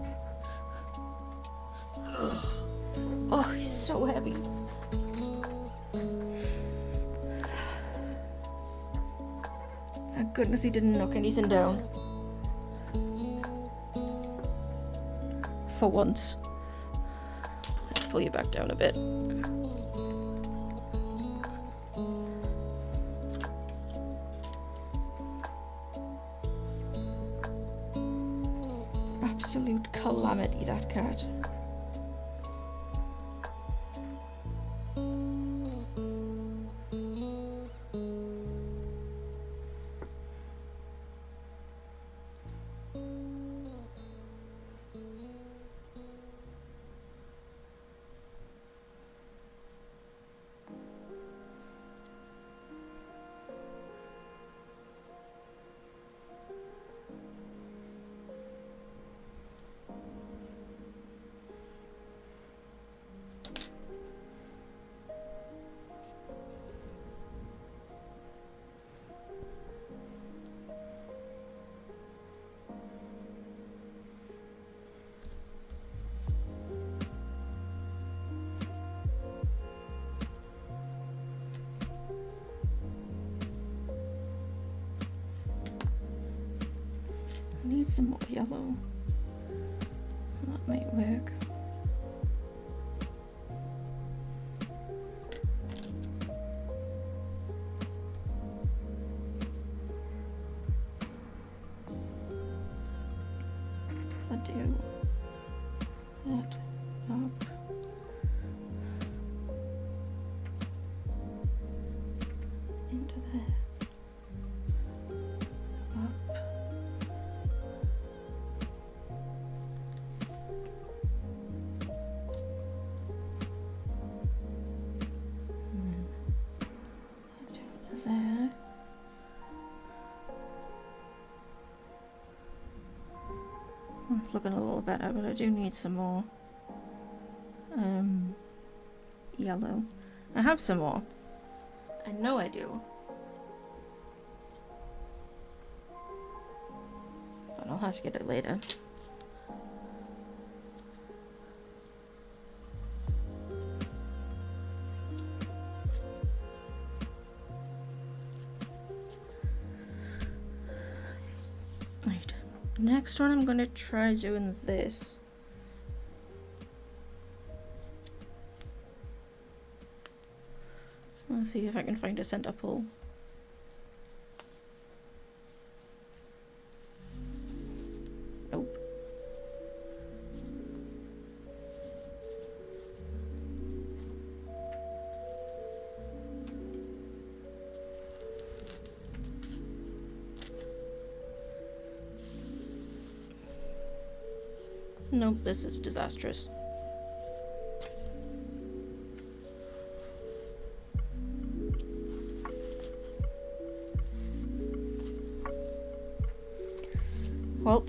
Oh, he's so heavy. Thank goodness he didn't knock anything down. For once. Let's pull you back down a bit. Absolute calamity, that cat. I need some more yellow. That might work. If I do that up. Into there. Up. There. Oh, it's looking a little better, but I do need some more yellow. I have some more. I know I do. But I'll have to get it later. Right. Next one I'm gonna try doing this. I'll see if I can find a center pull. Nope. Nope, this is disastrous. Well,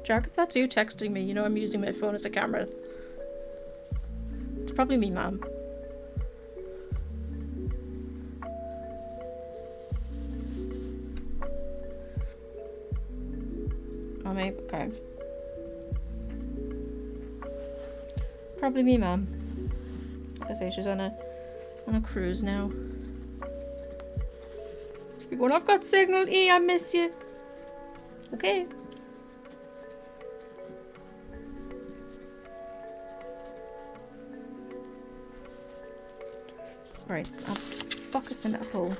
Jack, if that's you texting me, you know I'm using my phone as a camera. It's probably me, Mom. Mommy, okay. Probably me, Mom. Like I say, she's on a cruise now. She'll be going, I've got signal, E, I miss you. Okay. Right, I'm focusing at a hole.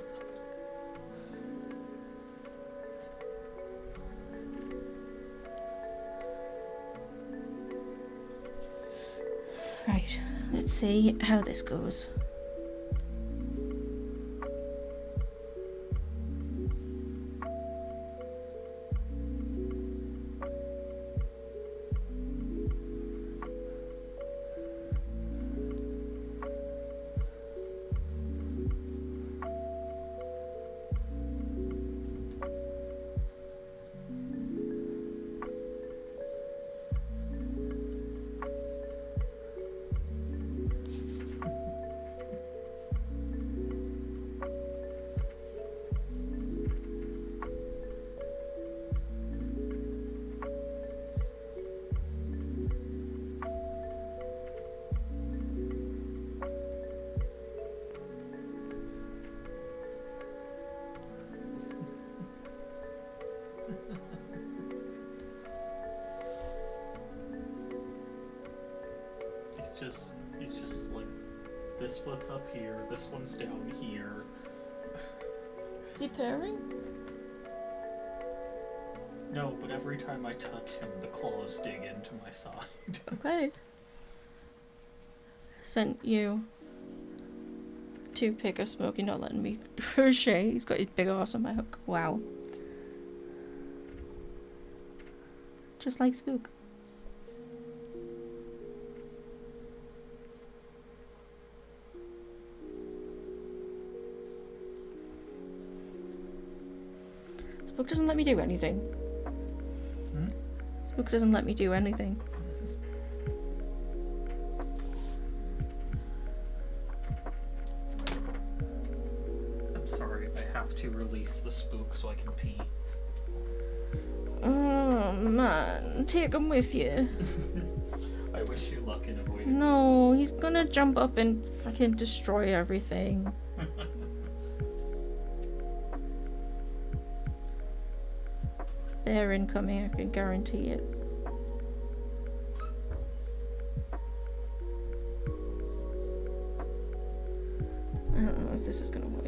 Right, let's see how this goes.
He's just like, this foot's up here, this one's down here.
Is he purring?
No, but every time I touch him, the claws dig into my side.
Okay. Sent you to pick a Smokey, not letting me crochet. He's got his big arse on my hook. Wow. Just like Spook. Spook doesn't let me do anything.
Hmm?
Spook doesn't let me do anything.
I'm sorry, I have to release the Spook so I can pee.
Oh man, take him with you.
I wish you luck in avoiding
No, he's gonna jump up and fucking destroy everything. They're incoming, I can guarantee it. I don't know if this is gonna work.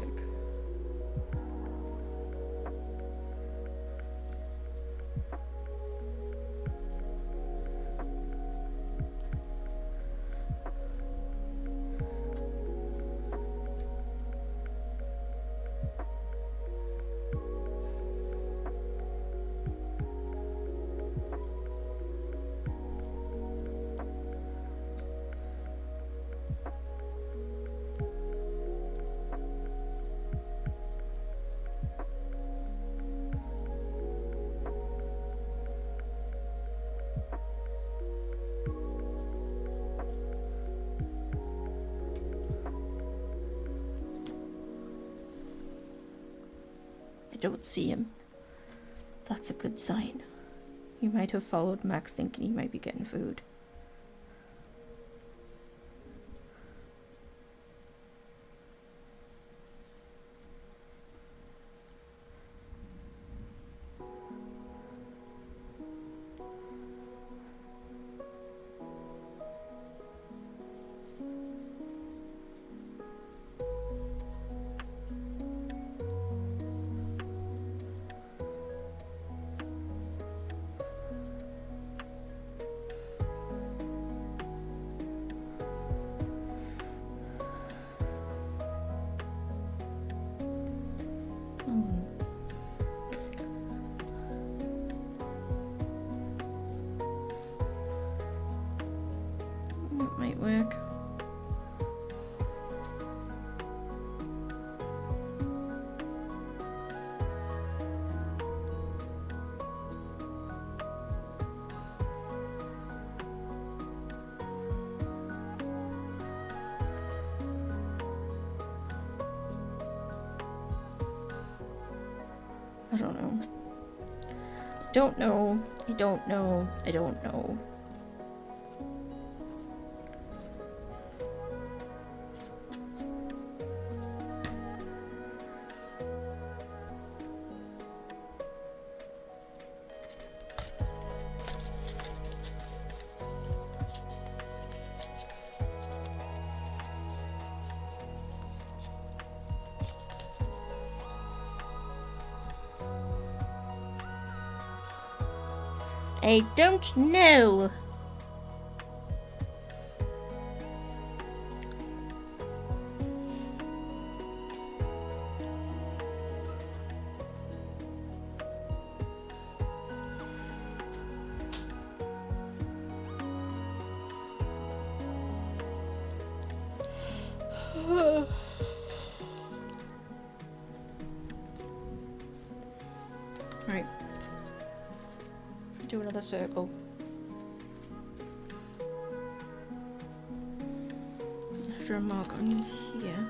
I don't see him. That's a good sign. He might have followed Max thinking he might be getting food. That might work. I don't know. Don't know. I don't know. I don't know. I don't know. Right. Do another circle. After a mark on here.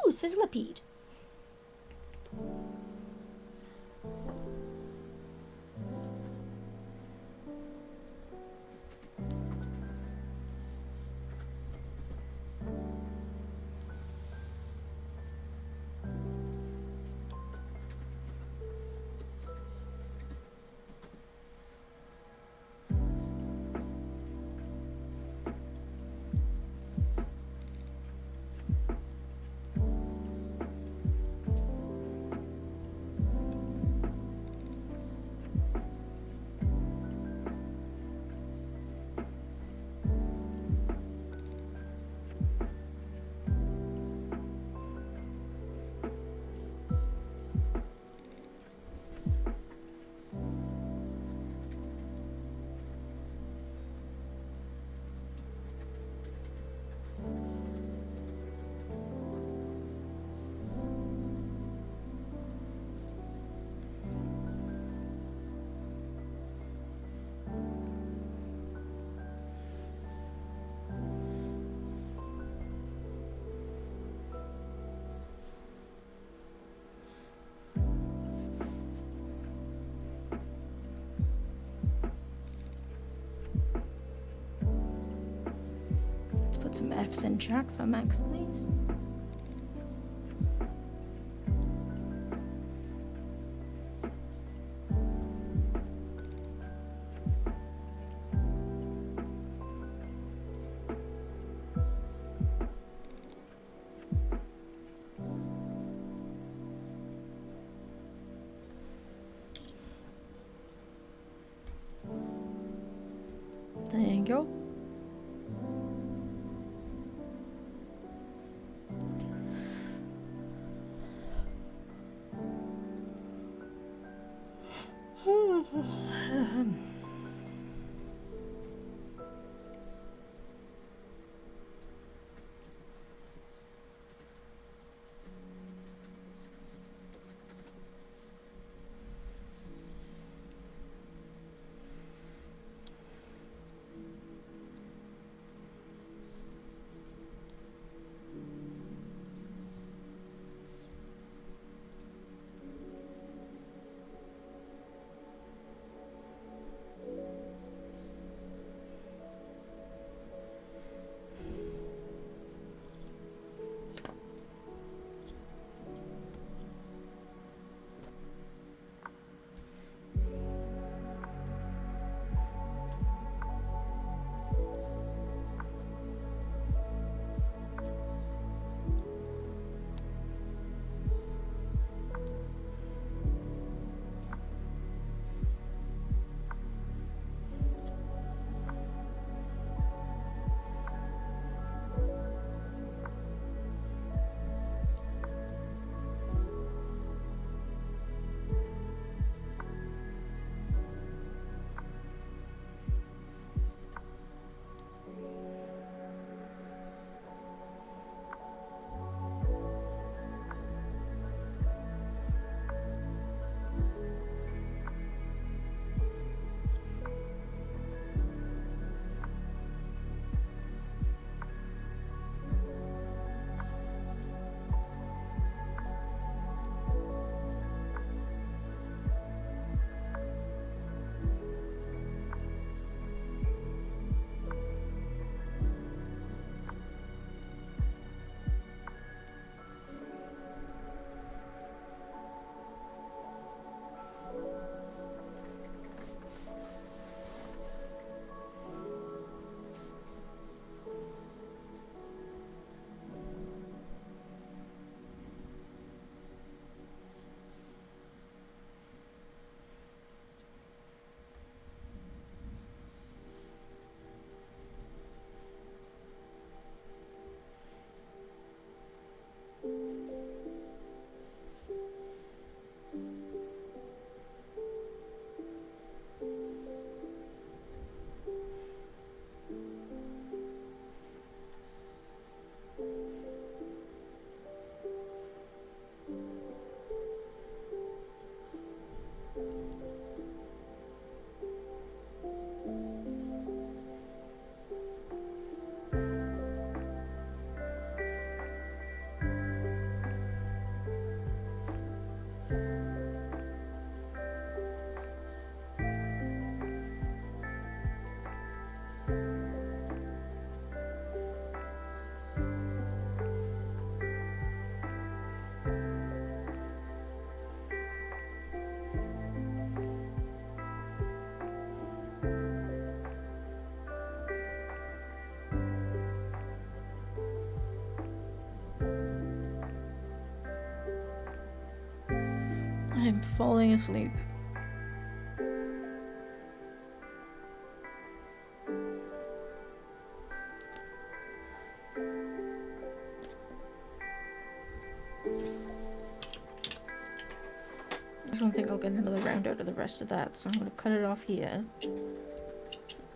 Ooh, sizzlipede. Put some F's in chat for Max, please. There you go. I'm falling asleep. I don't think I'll get another round out of the rest of that, so I'm going to cut it off here.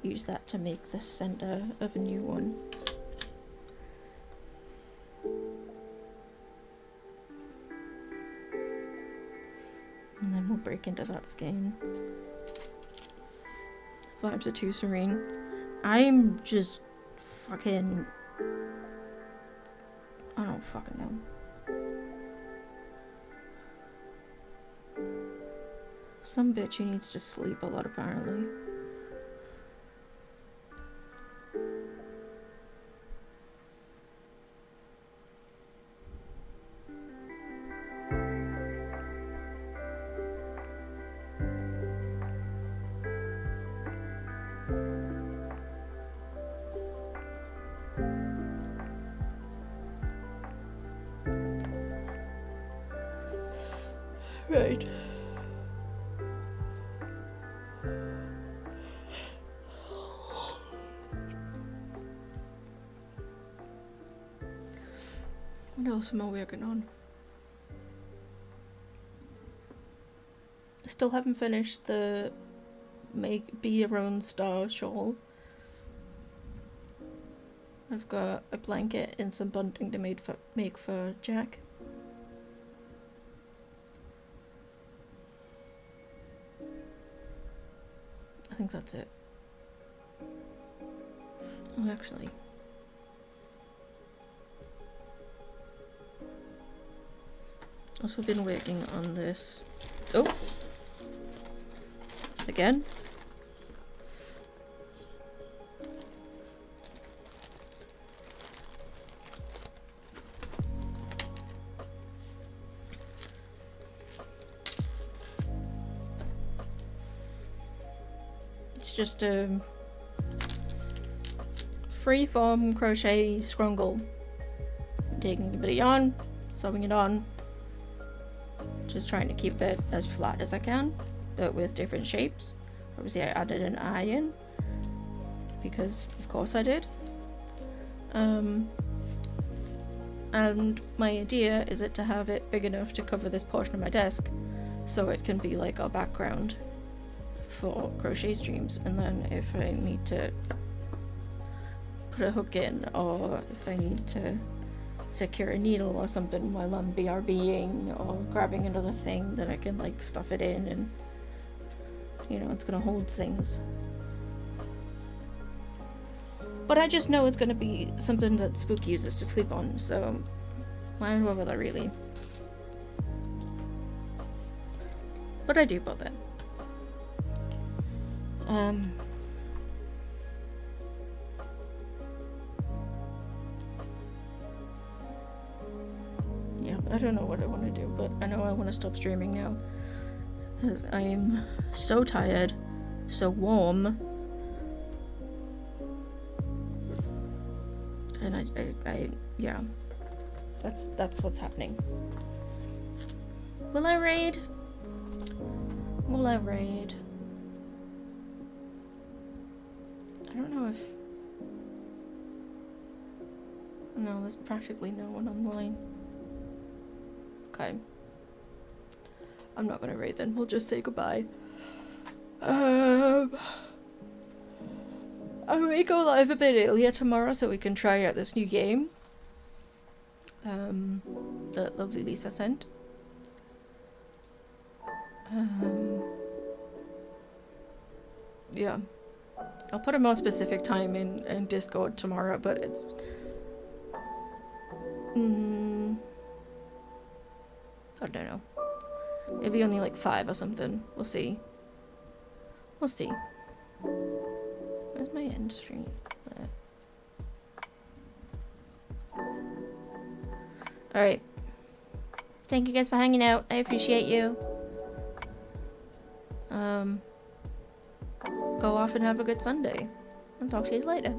Use that to make the center of a new one. And then we'll break into that skein. Vibes are too serene. I'm just fucking... I don't fucking know. Some bitch who needs to sleep a lot, apparently. Right. What else am I working on? I still haven't finished the be your own star shawl. I've got a blanket and some bunting to make for Jack. I think that's it. Oh, actually. Also been working on this. Oh! Again? It's just a free-form crochet scrungle. Taking a bit of yarn, sewing it on. Just trying to keep it as flat as I can, but with different shapes. Obviously I added an eye in, because of course I did. And my idea is to have it big enough to cover this portion of my desk, so it can be like our background for crochet streams, and then if I need to put a hook in, or if I need to secure a needle or something while I'm BRBing or grabbing another thing, then I can like stuff it in, and you know, it's gonna hold things. But I just know it's gonna be something that Spook uses to sleep on, so why bother that really? But I do bother. Yeah, I don't know what I want to do, but I know I want to stop streaming now, because I'm so tired, so warm, and I yeah, that's what's happening. Will I raid? Will I raid? I don't know if... No, there's practically no one online. Okay. I'm not gonna raid then, we'll just say goodbye. I may go live a bit earlier tomorrow so we can try out this new game that lovely Lisa sent. Yeah. I'll put a more specific time in Discord tomorrow, but it's... I don't know. Maybe only like 5 or something. We'll see. We'll see. Where's my end stream? There. Alright. Thank you guys for hanging out. I appreciate you. Go off and have a good Sunday. I'll talk to you later.